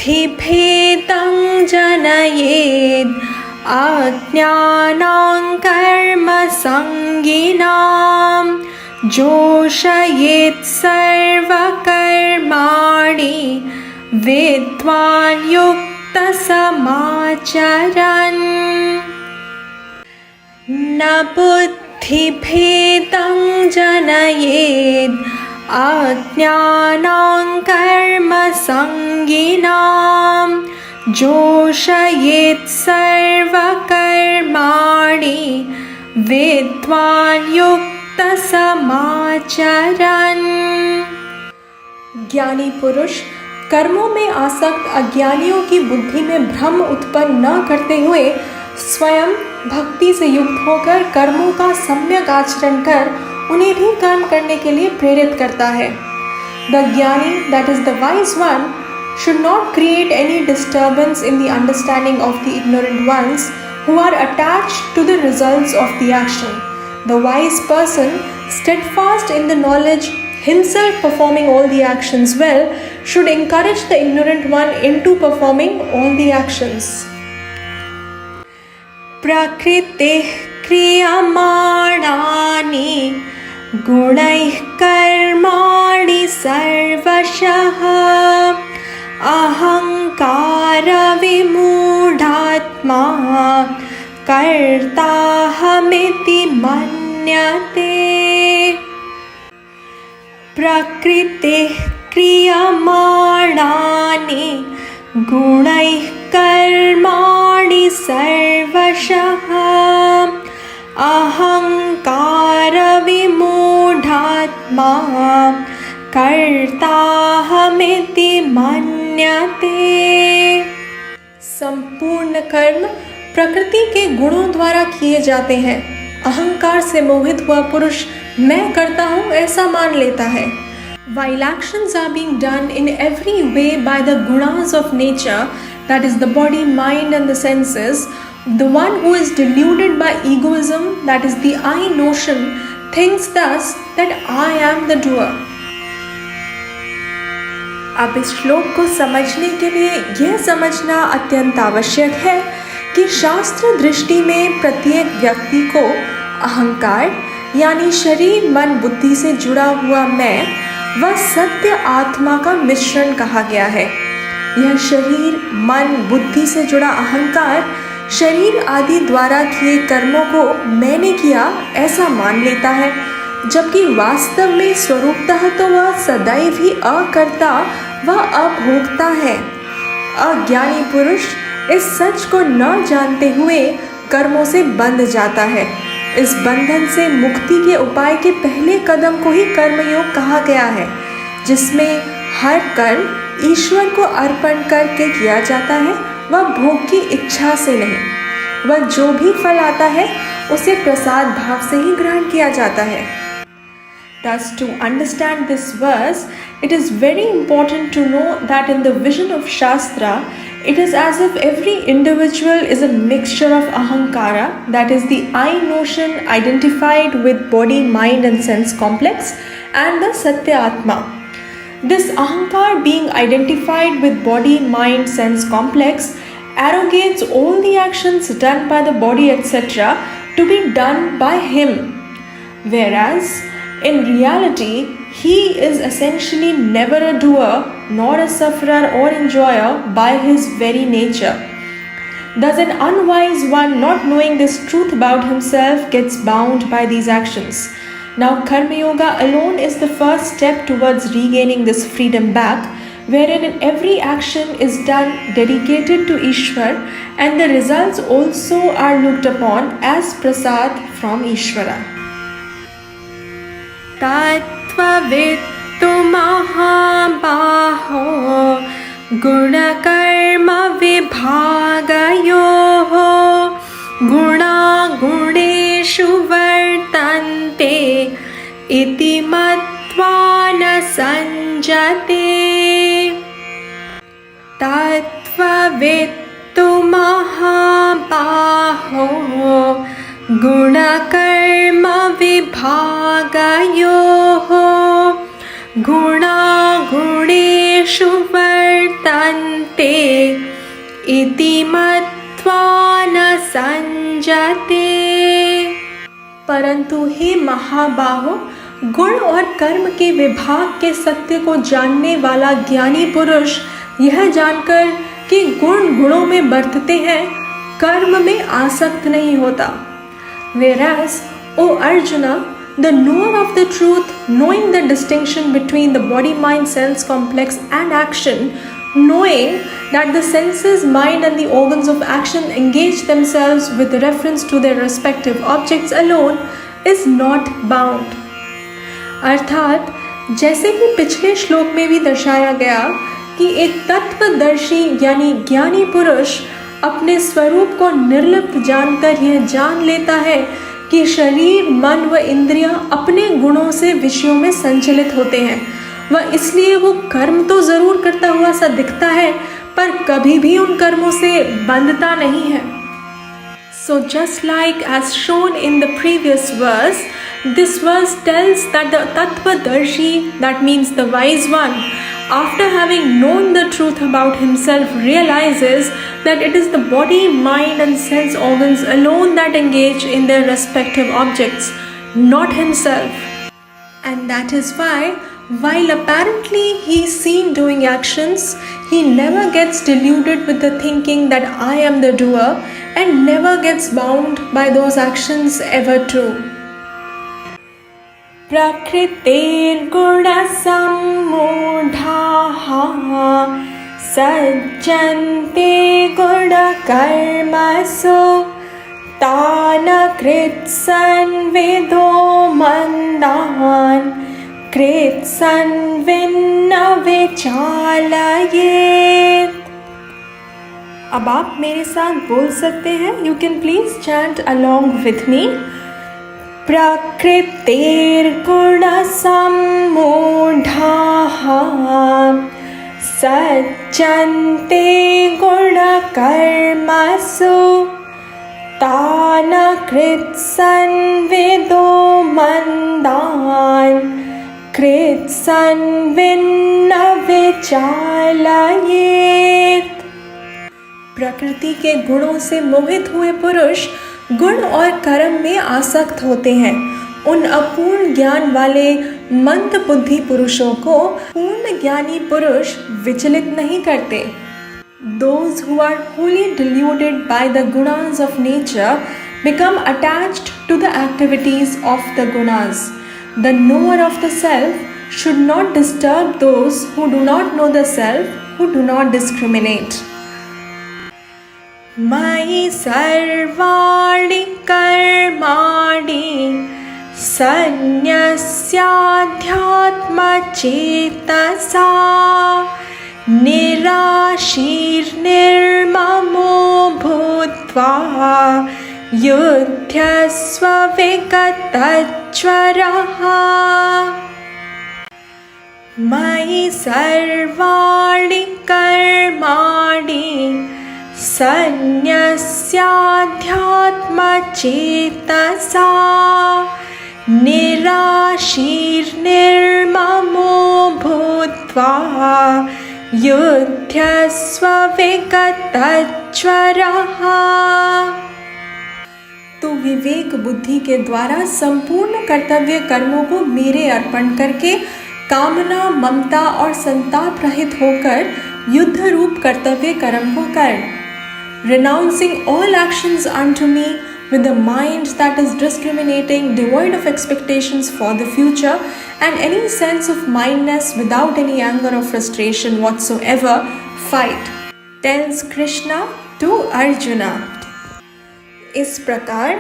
बुद्धिभेदं जनयेद् अज्ञानां कर्मसङ्गिनां जोषयेत् सर्वकर्माणि विद्वान् युक्तसमाचरन्। न बुद्धिभेदं जनयेद् अज्ञानां कर्मसङ्गिनां जोषयेत् सर्वकर्माणि विद्वान् युक्तसमाचरन्। ज्ञानी पुरुष कर्मों में आसक्त अज्ञानियों की बुद्धि में भ्रम उत्पन्न न करते हुए स्वयं भक्ति से युक्त होकर कर्मों का सम्यक आचरण कर उन्हें भी कर्म करने के लिए प्रेरित करता है। द ज्ञानी, that is the wise one, should not create any disturbance in the understanding of the ignorant ones who are attached to the results of the action. The wise person, steadfast in the knowledge, himself performing all the actions well, should encourage the ignorant one into performing all the actions. Prakriti kriyamani गुणैः कर्माणि सर्वशः अहंकार विमूढात्मा कर्ताहमिति मन्यते। प्रकृतिः क्रियमाणानि गुणैः कर्माणि सर्वशः अहंकार विमूढात्मा कर्ताहमिति मन्यते। संपूर्ण कर्म प्रकृति के गुणों द्वारा किए जाते हैं। अहंकार से मोहित हुआ पुरुष मैं करता हूँ ऐसा मान लेता है। While actions are being done in every way by the gunas of nature, that is the body, mind, and the senses, the one who is deluded by egoism, that is the I notion, thinks thus that I am the doer. अब इस श्लोक को समझने के लिए यह समझना अत्यंत आवश्यक है कि शास्त्र दृष्टि में प्रत्येक व्यक्ति को अहंकार यानी शरीर, मन, बुद्धि से जुड़ा हुआ मैं वह सत्य आत्मा का मिश्रण कहा गया है। यह शरीर, मन, बुद्धि से जुड़ा अहंकार शरीर आदि द्वारा किए कर्मों को मैंने किया ऐसा मान लेता है, जबकि वास्तव में स्वरूपतः तो वह सदैव ही अकर्ता व अभोक्ता है। अज्ञानी पुरुष इस सच को न जानते हुए कर्मों से बंध जाता है। इस बंधन से मुक्ति के उपाय के पहले कदम को ही कर्मयोग कहा गया है, जिसमें हर कर्म ईश्वर को अर्पण करके किया जाता है, वह भोग की इच्छा से नहीं। वह जो भी फल आता है उसे प्रसाद भाव से ही ग्रहण किया जाता है। Thus, to understand this verse, it is very important to know that in the vision of Shastra, it is as if every individual is a mixture of ahankara, that is the I notion identified with body, mind and sense complex, and the Satya Atma. This ahankar being identified with body, mind, sense complex arrogates all the actions done by the body etc. to be done by him, whereas in reality, he is essentially never a doer, nor a sufferer or enjoyer by his very nature. Thus, an unwise one, not knowing this truth about himself, gets bound by these actions. Now, Karma Yoga alone is the first step towards regaining this freedom back, wherein every action is done dedicated to Ishwar, and the results also are looked upon as prasad from Ishvara. तत्त्ववित्तु महाबाहो गुणकर्म विभागयोः गुणागुणेषु वर्तन्ते इति मत्वा न सञ्जते। तत्त्ववित्तु महाबाहो गुणकर्म विभागयोः गुणागुणेषु वर्तन्ते इति मत्वा न सञ्जते। परंतु हे महाबाहो, गुण और कर्म के विभाग के सत्य को जानने वाला ज्ञानी पुरुष यह जानकर कि गुण गुणों में बरतते हैं, कर्म में आसक्त नहीं होता। Whereas, O Arjuna, the knower of the truth, knowing the distinction between the body, mind, sense complex and action, knowing that the senses, mind and the organs of action engage themselves with reference to their respective objects alone, is not bound. अर्थात जैसे कि पिछले श्लोक में भी दर्शाया गया कि एक तत्वदर्शी यानी ज्ञानी पुरुष अपने स्वरूप को निर्लिप्त जानकर यह जान लेता है कि शरीर, मन व इंद्रियां अपने गुणों से विषयों में संचलित होते हैं। वह इसलिए वो कर्म तो जरूर करता हुआ सा दिखता है, पर कभी भी उन कर्मों से बंधता नहीं है। So just like as shown in the previous verse, this verse tells that the Tattvadarshi, that means the wise one, after having known the truth about himself, realizes that it is the body, mind and sense organs alone that engage in their respective objects, not himself. And that is why, while apparently he is seen doing actions, he never gets deluded with the thinking that I am the doer and never gets bound by those actions ever too. प्रकृतिर्गुणसम्मूढाः सज्जन्ते गुणकर्मसु तान् कृत्स्नविदो मन्दान् कृत्स्नविन्न विचालयेत्। अब आप मेरे साथ बोल सकते हैं। You can please chant along with me. प्रकृतेर्गुणसम्मूढाः सज्जन्ते गुणकर्मसु तान् कृत्स्नविदो मन्दान् कृत्स्नविन्न विचालयेत्। प्रकृति के गुणों से मोहित हुए पुरुष गुण और कर्म में आसक्त होते हैं। उन अपूर्ण ज्ञान वाले मंद बुद्धि पुरुषों को पूर्ण ज्ञानी पुरुष विचलित नहीं करते। Those who are wholly deluded by the gunas of nature become attached to the activities of the gunas. The knower of the self should not disturb those who do not know the self, who do not discriminate. Mayi sarvani karmani sannyasyadhyatma chetasa निराशीर्निर्ममो भूत्वा युध्यस्व विगतज्वरः। मयि सर्वाणि कर्माणि सन्न्यस्याध्यात्मचेतसा निराशीर्निर्ममो भूत्वा युध्यस्व विगतज्वरः। तो विवेक बुद्धि के द्वारा संपूर्ण कर्तव्य कर्मों को मेरे अर्पण करके कामना, ममता और संताप रहित होकर युद्ध रूप कर्तव्य कर्म को कर। Renouncing all actions unto me with a mind that is discriminating, devoid of expectations for the future and any sense of mindness, without any anger or frustration whatsoever, fight, tells Krishna to Arjuna. इस प्रकार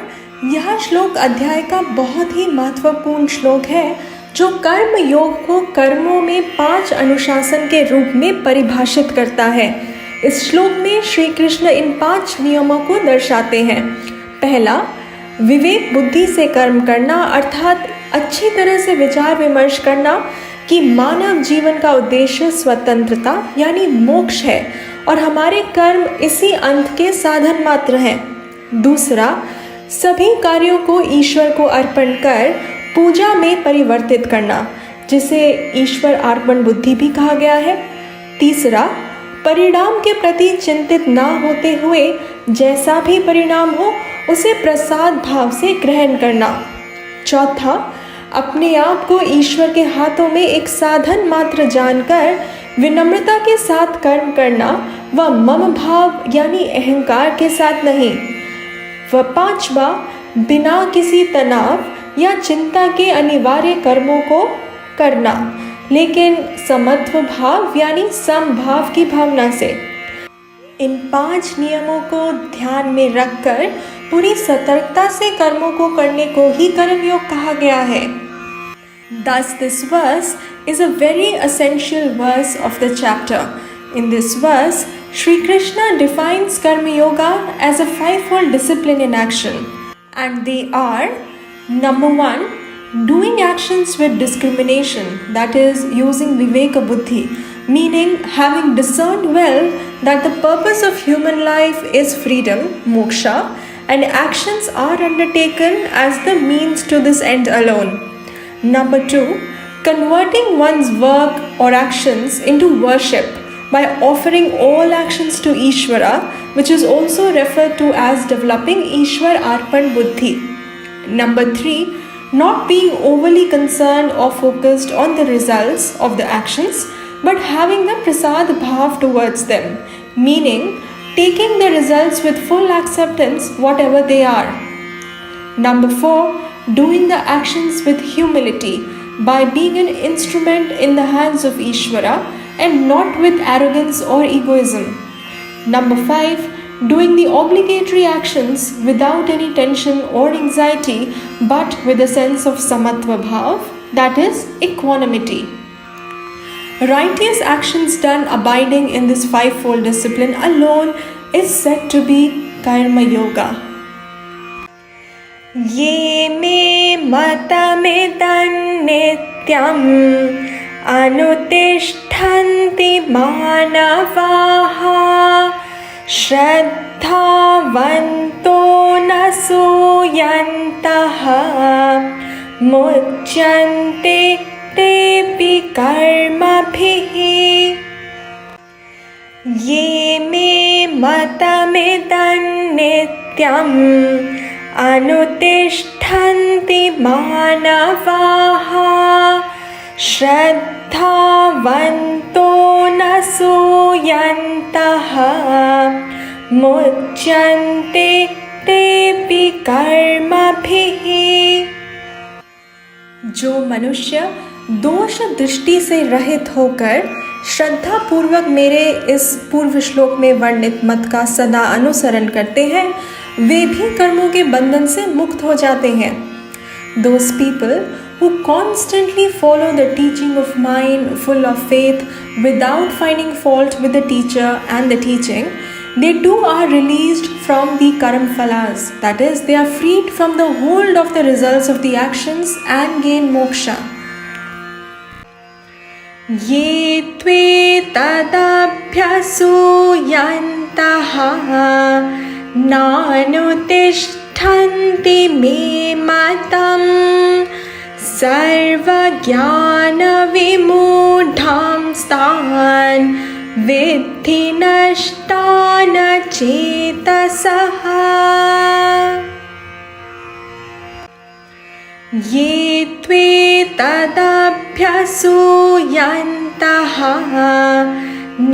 यह श्लोक अध्याय का बहुत ही महत्वपूर्ण श्लोक है जो कर्म योग को कर्मों में 5 अनुशासन के रूप में परिभाषित करता है। इस श्लोक में श्री कृष्ण इन 5 नियमों को दर्शाते हैं। पहला, विवेक बुद्धि से कर्म करना, अर्थात अच्छी तरह से विचार विमर्श करना कि मानव जीवन का उद्देश्य स्वतंत्रता यानी मोक्ष है और हमारे कर्म इसी अंत के साधन मात्र हैं। दूसरा, सभी कार्यों को ईश्वर को अर्पण कर पूजा में परिवर्तित करना, जिसे ईश्वर अर्पण बुद्धि भी कहा गया है। तीसरा, परिणाम के प्रति चिंतित ना होते हुए जैसा भी परिणाम हो उसे प्रसाद भाव से ग्रहण करना। चौथा, अपने आप को ईश्वर के हाथों में एक साधन मात्र जानकर विनम्रता के साथ कर्म करना व मम भाव यानी अहंकार के साथ नहीं। व पांचवा, बिना किसी तनाव या चिंता के अनिवार्य कर्मों को करना, लेकिन समत्व भाव यानी समभाव की भावना से। इन 5 नियमों को ध्यान में रखकर पूरी सतर्कता से कर्मों को करने को ही कर्मयोग कहा गया है। Thus this verse is a very essential verse of the chapter. In this verse, Shri Krishna defines Karma Yoga as a 5-fold discipline in action, and they are: number 1, doing actions with discrimination, that is using Viveka Buddhi, meaning having discerned well that the purpose of human life is freedom, moksha, and actions are undertaken as the means to this end alone. Number 2, converting one's work or actions into worship by offering all actions to Ishvara, which is also referred to as developing Ishwar Arpan Buddhi. Number 3, not being overly concerned or focused on the results of the actions, but having the prasad bhav towards them, meaning taking the results with full acceptance whatever they are. Number 4, doing the actions with humility by being an instrument in the hands of Ishvara and not with arrogance or egoism. Number 5, doing the obligatory actions without any tension or anxiety but with a sense of samatva bhav, that is equanimity. Righteous actions done abiding in this 5-fold discipline alone is said to be Karma Yoga. Ye me मतमिदन्नित्यम् अनुतिष्ठन्ति मानवाः श्रद्धावन्तो न सूयन्तः मुच्यन्ते तेऽपि कर्मभिः ये मे मतमिदन्नित्यम् अनुतिष्ठन्ति मानवाः श्रद्धावन्तो न सूयन्तः मुच्यन्ते तेऽपि कर्मभिः। जो मनुष्य दोष दृष्टि से रहित होकर श्रद्धा पूर्वक मेरे इस पूर्व श्लोक में वर्णित मत का सदा अनुसरण करते हैं, वे भी कर्मों के बंधन से मुक्त हो जाते हैं। Those people who constantly follow the teaching of mine full of faith without finding fault with the teacher and the teaching, they too are released from the karam phalas, that is, they are freed from the hold of the results of the actions and gain moksha. Ye tve tadabhyasuyantah nanutishtanti me matam sarvajnana-vimudham stan viddhi nashtana chetasaha ye tve tadabhyasuyantah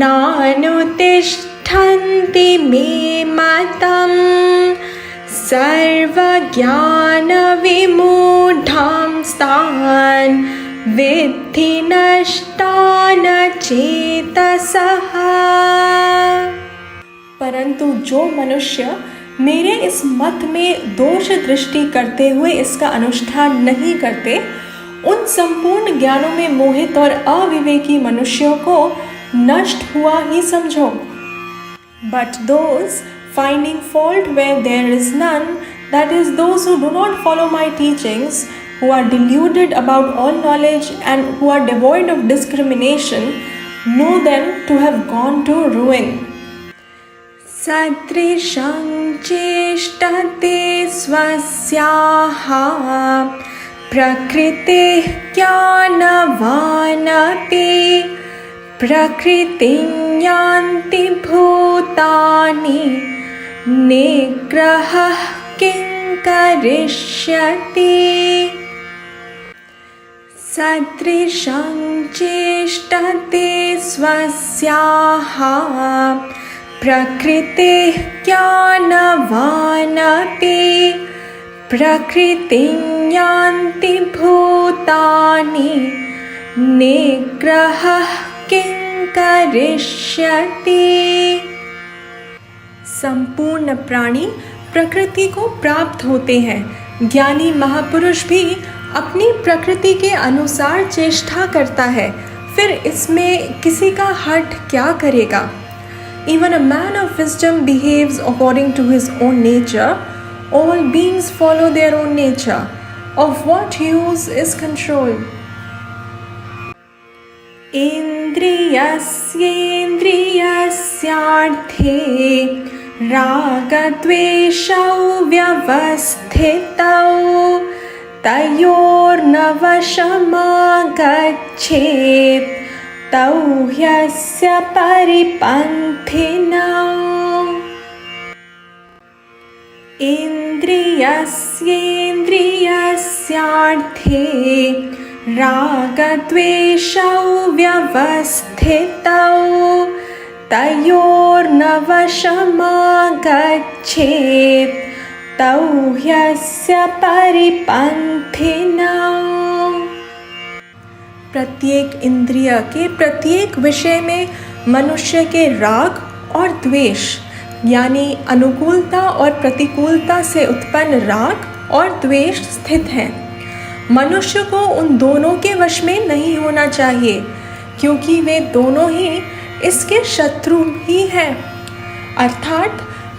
nanutishtanti me matam sarvajnana-vimudham stan viddhi nashtana chetasaha। परंतु जो मनुष्य मेरे इस मत में दोष दृष्टि करते हुए इसका अनुष्ठान नहीं करते, उन संपूर्ण ज्ञानों में मोहित और अविवेकी मनुष्यों को नष्ट हुआ ही समझो। But those finding fault where there is none, that is, those who do not follow my teachings, who are deluded about all knowledge and who are devoid of discrimination, know them to have gone to ruin. Sadrisham cheshtate swasyaha prakriti jnanavanapi prakritim yanti bhutani nigrahah kinkarishyati। sadrisham cheshtate swasyaha prakriti jnanavanapi prakritim yanti bhutani nigrahah किंकरिष्यति। संपूर्ण प्राणी प्रकृति को प्राप्त होते हैं। ज्ञानी महापुरुष भी अपनी प्रकृति के अनुसार चेष्टा करता है, फिर इसमें किसी का हठ क्या करेगा। Even a man of wisdom behaves according to his own nature. All beings follow their own nature. Of what use is control? इन्द्रियस्येन्द्रियस्यार्थे रागद्वेषौ व्यवस्थितौ तयोर्नवशमागच्छेत् तौ ह्यस्य परिपन्थिनौ। इन्द्रियस्येन्द्रियस्यार्थे रागद्वेषौ व्यवस्थितौ तयोर्नवशमागच्छेत् तौ ह्यस्य परिपन्थिनौ। प्रत्येक इंद्रिय के प्रत्येक विषय में मनुष्य के राग और द्वेष यानी अनुकूलता और प्रतिकूलता से उत्पन्न राग और द्वेष स्थित हैं। मनुष्य को उन दोनों के वश में नहीं होना चाहिए, क्योंकि वे दोनों ही इसके शत्रु ही हैं, अर्थात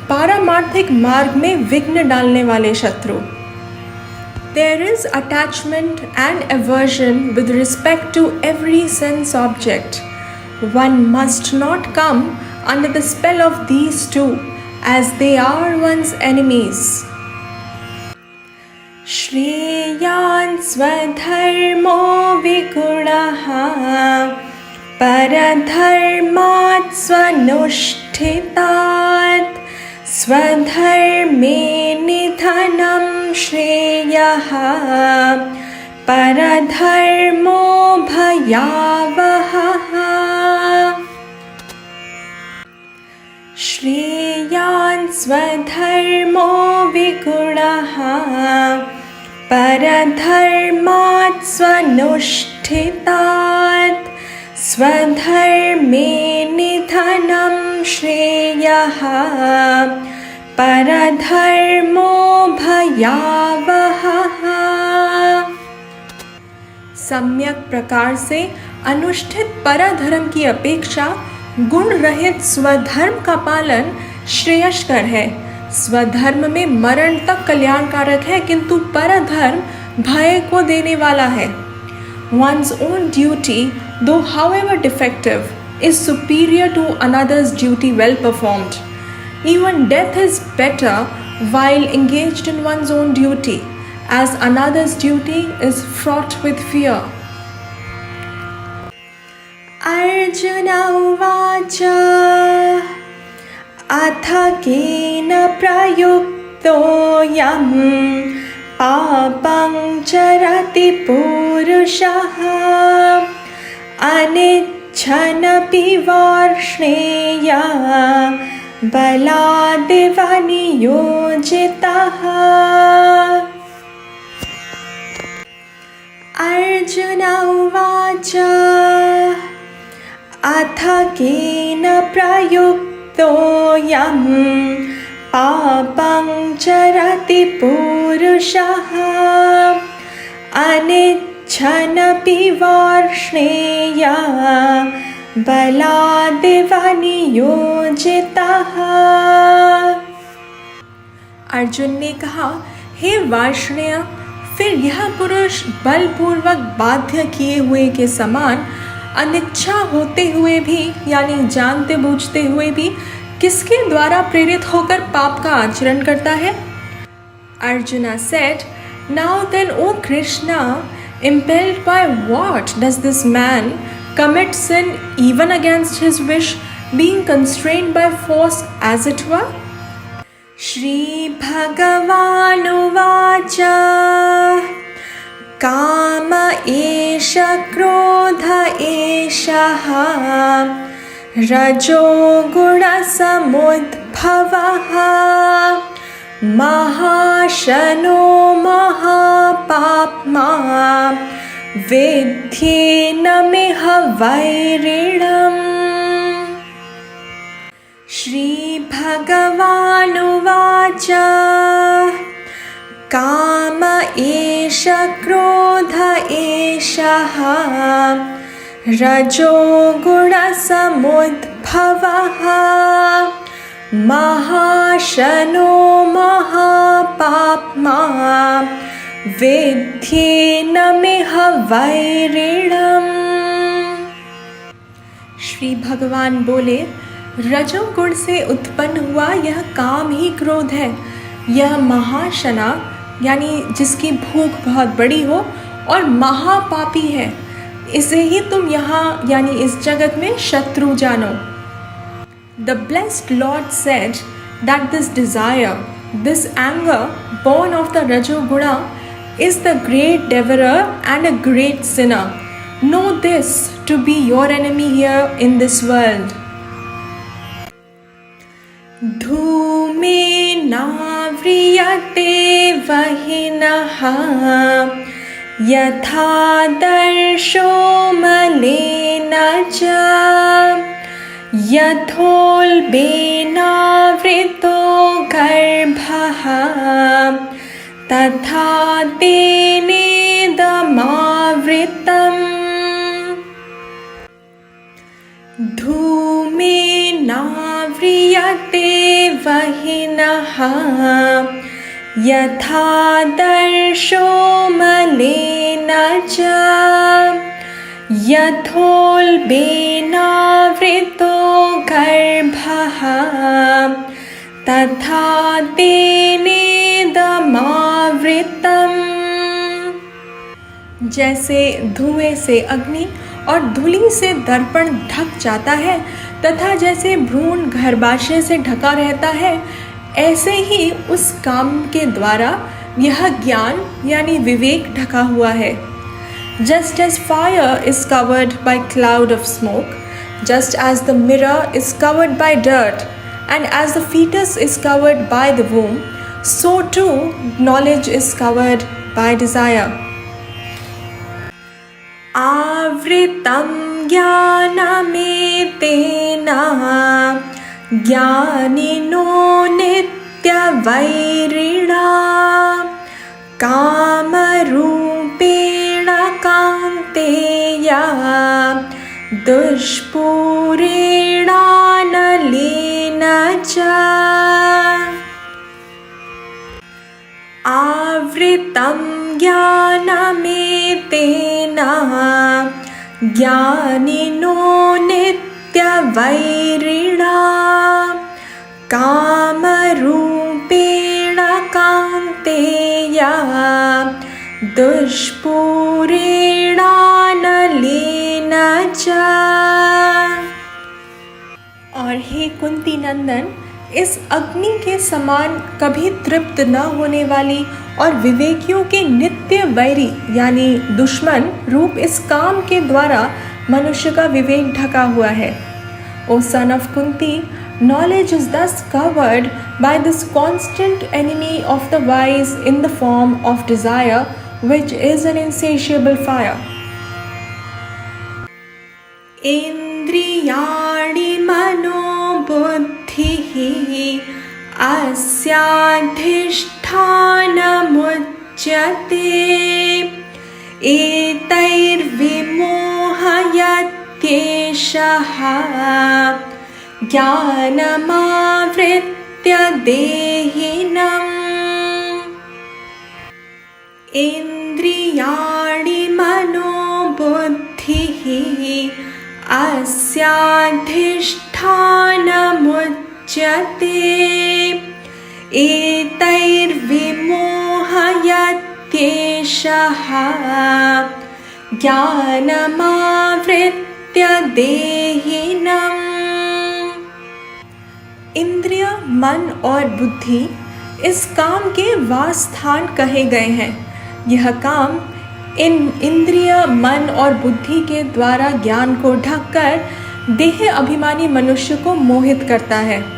पारमार्थिक मार्ग में विघ्न डालने वाले शत्रु। There is attachment and aversion with respect to every sense object. One must not come under the spell of these two, as they are one's enemies. Shreyan swadharmo vigunaha paradharmat swanushthitat स्वधर्मे निधनं श्रेयः परधर्मो भयावहः श्रेयान् स्वधर्मो विगुणः परधर्मात् स्वनुष्ठितात् स्वधर्मे निधनं श्रेयः परधर्मो भयावहः। सम्यक प्रकार से अनुष्ठित परधर्म की अपेक्षा गुण रहित स्वधर्म का पालन श्रेयस्कर है। स्वधर्म में मरण तक कल्याणकारक है, किंतु परधर्म भय को देने वाला है। One's own duty, though however defective, is superior to another's duty well performed. Even death is better while engaged in one's own duty, as another's duty is fraught with fear. Arjuna uvacha atha kena prayukto yam papam charati purushaha अनिच्छनपि वार्ष्णेया Baladev नियोजितः। Arjun उवाच अथ केन प्रयुक्तोऽयं पापं चरति पुरुषः अनिच्छनपि वार्ष्णेया बलादेव नियोजितः। अर्जुन ने कहा, हे वार्ष्णेय, फिर यह पुरुष बलपूर्वक बाध्य किए हुए के समान अनिच्छा होते हुए भी, यानी जानते बूझते हुए भी, किसके द्वारा प्रेरित होकर पाप का आचरण करता है? Arjuna said, now then, O Krishna, impelled by what does this man commit sin even against his wish, being constrained by force as it were? Shri Bhagavanuvāca Kāma esha krodha eshaha rajo guna samudbhavaha mahashano mahapapma विध्येनमिह वैरिणम्। श्रीभगवानुवाच काम एष क्रोध एषः रजो गुणसमुद्भवः महाशनो महापाप्मा विध्येनमिह वैरिणम्। श्री भगवान बोले, रजोगुण से उत्पन्न हुआ यह काम ही क्रोध है। यह महाशना यानी जिसकी भूख बहुत बड़ी हो और महापापी है। इसे ही तुम यहाँ यानी इस जगत में शत्रु जानो। The blessed Lord said that this desire, this anger born of the Rajoguna is the great devourer and a great sinner. Know this to be your enemy here in this world. धूमेनाव्रियते वह्निः यथा दर्शो मलेन च यथोल्बेनावृतो गर्भः तथा तेनेदमावृतम्। धूमेनाव्रियते वह्निः यथा दर्शो च यथोल्बेनावृतो गर्भः तथा तेनेदमावृतम्। जैसे धुएं से अग्नि और धूलि से दर्पण ढक जाता है तथा जैसे भ्रूण गर्भाशय से ढका रहता है, ऐसे ही उस काम के द्वारा यह ज्ञान यानी विवेक ढका हुआ है। Just as fire is covered by cloud of smoke, just as the mirror is covered by dirt, and as the fetus is covered by the womb, so too knowledge is covered by desire. आवृतं ज्ञानमेतेन ज्ञानिनो नित्यवैरिणा कामरूपेण Kaunteya दुष्पूरेणानलेन च। आवृतं ज्ञानमेतेन ज्ञानिनो नित्यवैरिणा कामरूपेण कान्तेय दुष्पूरेणानलेन च। और हे कुंती नंदन, इस अग्नि के समान कभी तृप्त न होने वाली और विवेकियों के नित्य वैरी यानी दुश्मन रूप इस काम के द्वारा मनुष्य का विवेक ढका हुआ है। O son of Kunti, knowledge is thus covered by this constant enemy of the wise in the form of desire, which is an insatiable fire. Indriyani mano buddhihi अस्याधिष्ठानमुच्यते एतैर्विमोहयत्येषः ज्ञानमावृत्य देहिनम्। इन्द्रियाणि मनो बुद्धिः अस्याधिष्ठानमुच्यते एतैर्विमोहयत्येषः ज्ञानमावृत्य देहिनम्। इंद्रिय, मन और बुद्धि इस काम के वासस्थान कहे गए हैं। यह काम इन इंद्रिय, मन और बुद्धि के द्वारा ज्ञान को ढककर देह अभिमानी मनुष्य को मोहित करता है।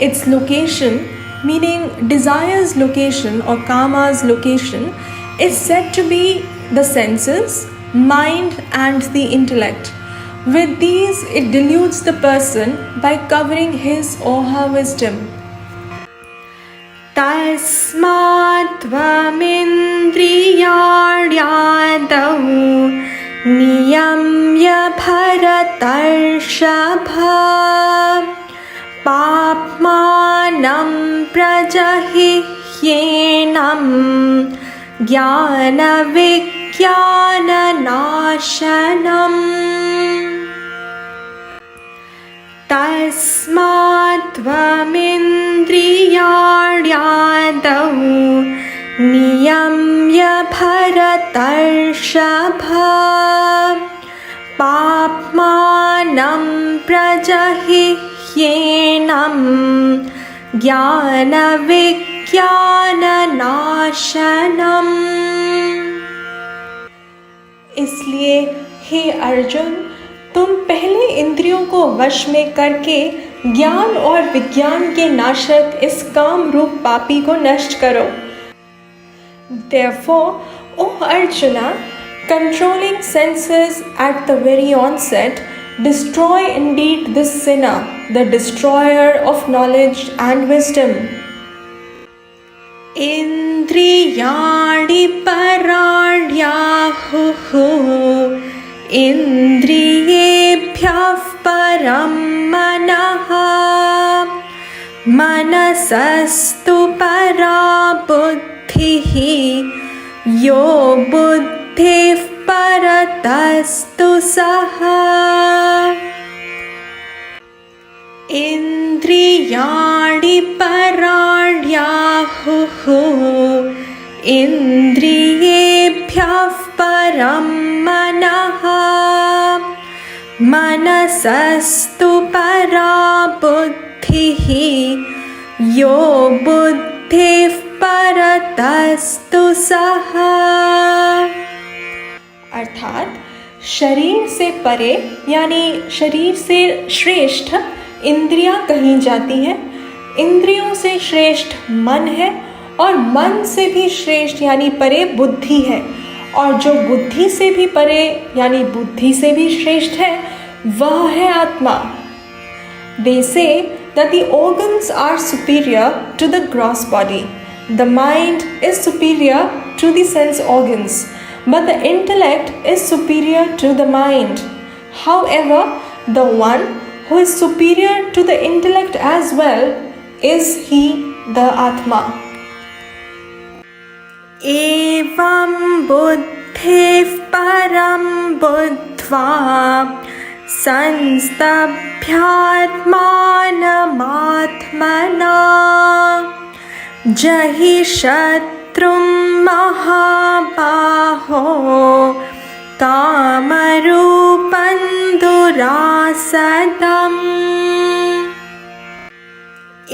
Its location, meaning desire's location or karma's location, is said to be the senses, mind and the intellect. With these, it deludes the person by covering his or her wisdom. तस्मात्त्वमिन्द्रियाण्यादौ नियम्य भरतर्षभ पाप्मानं प्रजहिह्येनं ज्ञानविज्ञाननाशनम्। तस्मात्त्वमिन्द्रियाण्यादौ नियम्य भरतर्षभ पाप्मानं प्रजहिह्येनं ज्ञानविज्ञाननाशनम्। इसलिए हे अर्जुन, तुम पहले इंद्रियों को वश में करके ज्ञान और विज्ञान के नाशक इस काम रूप पापी को नष्ट करो। Therefore, O Arjuna, controlling senses at the very onset, destroy indeed this sinner, the destroyer of knowledge and wisdom. Indriyani pararyahuh indriyebhyah param manah manasastu para buddhihi यो बुद्धिः परतस्तु सः इन्द्रियाणि पराण्याहुः इन्द्रियेभ्यः परं मनः मनसस्तु परा बुद्धिः यो बुद्धिः परतस्तु सः। अर्थात शरीर से परे यानी शरीर से श्रेष्ठ इंद्रियां कही जाती हैं, इंद्रियों से श्रेष्ठ मन है और मन से भी श्रेष्ठ यानी परे बुद्धि है, और जो बुद्धि से भी परे यानी बुद्धि से भी श्रेष्ठ है वह है आत्मा। They say that the organs are superior to the gross body. The mind is superior to the sense organs, but the intellect is superior to the mind. However, the one who is superior to the intellect as well is he, the Atma. Evam buddhih param buddhva संस्तभ्यात्मानमात्मना जहि शत्रुं महाबाहो कामरूपं दुरासदम्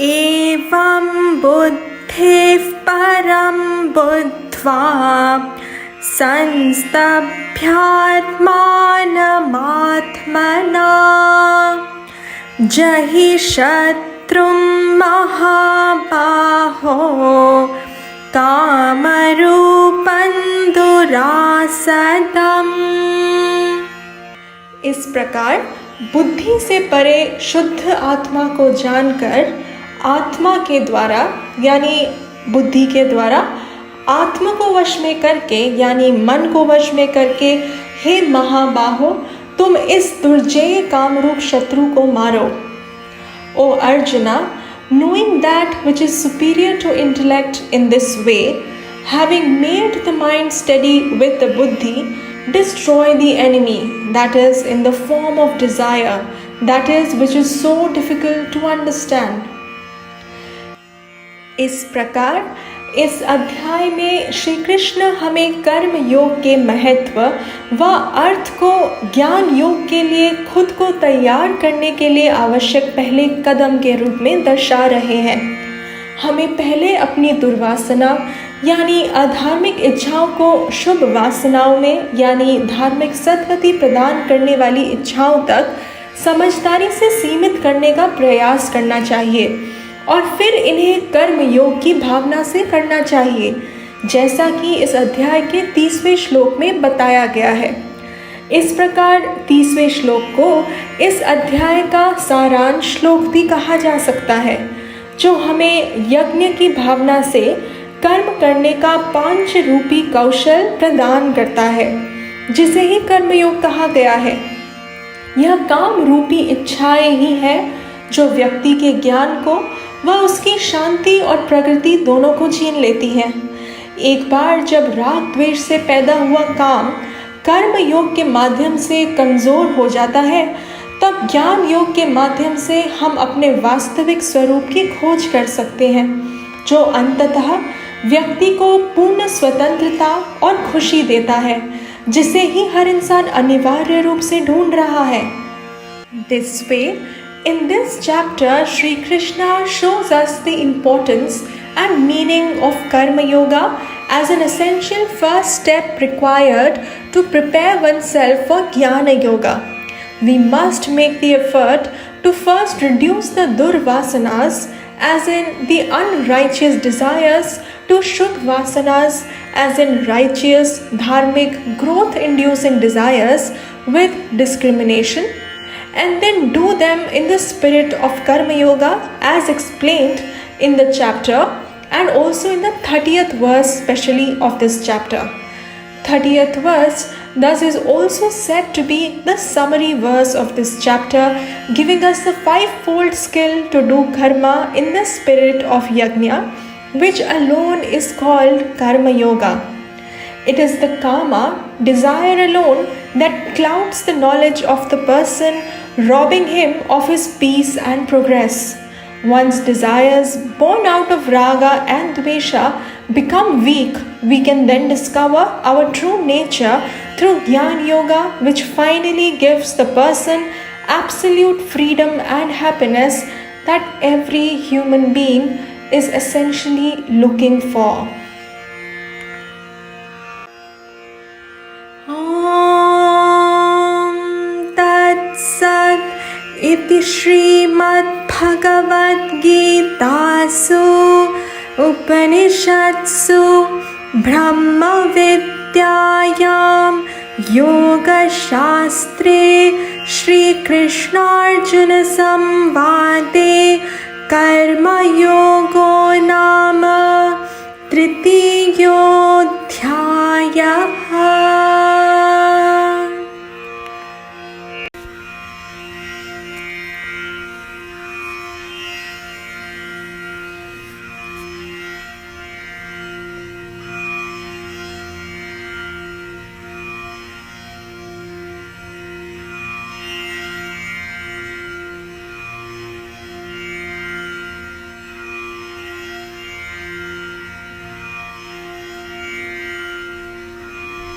एवं बुद्धिः परं बुद्ध्वा संस्तभ्यात्मानमात्मना जहि शत्रुं महाबाहो कामरूपं दुरासदम्। इस प्रकार बुद्धि से परे शुद्ध आत्मा को जानकर आत्मा के द्वारा यानी बुद्धि के द्वारा आत्मा को वश में करके यानी मन को वश में करके हे महाबाहो तुम इस दुर्जय कामरूप शत्रु को मारो। ओ arjuna, knowing that which is superior to intellect in this way, having made the mind steady with the buddhi, destroy the enemy that is in the form of desire, that is which is so difficult to understand. इस प्रकार इस अध्याय में श्री कृष्ण हमें कर्म योग के महत्व व अर्थ को ज्ञान योग के लिए खुद को तैयार करने के लिए आवश्यक पहले कदम के रूप में दर्शा रहे हैं। हमें पहले अपनी दुर्वासना यानी अधार्मिक इच्छाओं को शुभ वासनाओं में यानी धार्मिक सद्गति प्रदान करने वाली इच्छाओं तक समझदारी से सीमित करने का प्रयास करना चाहिए और फिर इन्हें कर्म योग की भावना से करना चाहिए, जैसा कि इस अध्याय के 30वें श्लोक में बताया गया है। इस प्रकार 30वें श्लोक को इस अध्याय का सारांश श्लोक भी कहा जा सकता है, जो हमें यज्ञ की भावना से कर्म करने का 5 रूपी कौशल प्रदान करता है, जिसे ही कर्मयोग कहा गया है। यह काम रूपी इच्छाएं ही है जो व्यक्ति के ज्ञान को व उसकी शांति और प्रकृति दोनों को छीन लेती हैं। एक बार जब राग द्वेष से पैदा हुआ काम कर्म योग के माध्यम से कमज़ोर हो जाता है, तब ज्ञान योग के माध्यम से हम अपने वास्तविक स्वरूप की खोज कर सकते हैं, जो अंततः व्यक्ति को पूर्ण स्वतंत्रता और खुशी देता है, जिसे ही हर इंसान अनिवार्य रूप से ढूंढ रहा है। This way, in this chapter, Shri Krishna shows us the importance and meaning of Karma Yoga as an essential first step required to prepare oneself for Jnana Yoga. We must make the effort to first reduce the Durvasanas, as in the unrighteous desires, to Shuddha Vasanas, as in righteous, dharmic, growth-inducing desires with discrimination, and then do them in the spirit of Karma Yoga as explained in the chapter and also in the 30th verse specially of this chapter. 30th verse thus is also said to be the summary verse of this chapter, giving us the 5-fold skill to do karma in the spirit of yajna, which alone is called Karma Yoga. It is the kama, desire alone, that clouds the knowledge of the person, robbing him of his peace and progress. Once desires born out of raga and dvesha become weak, we can then discover our true nature through Jnana Yoga, which finally gives the person absolute freedom and happiness that every human being is essentially looking for. Om Tat Sat Iti Srimad Bhagavad Gitasu Upanishadsu Brahma Vidyayam Yoga Shastre Shri Krishna Arjuna Samvade Karma Yogo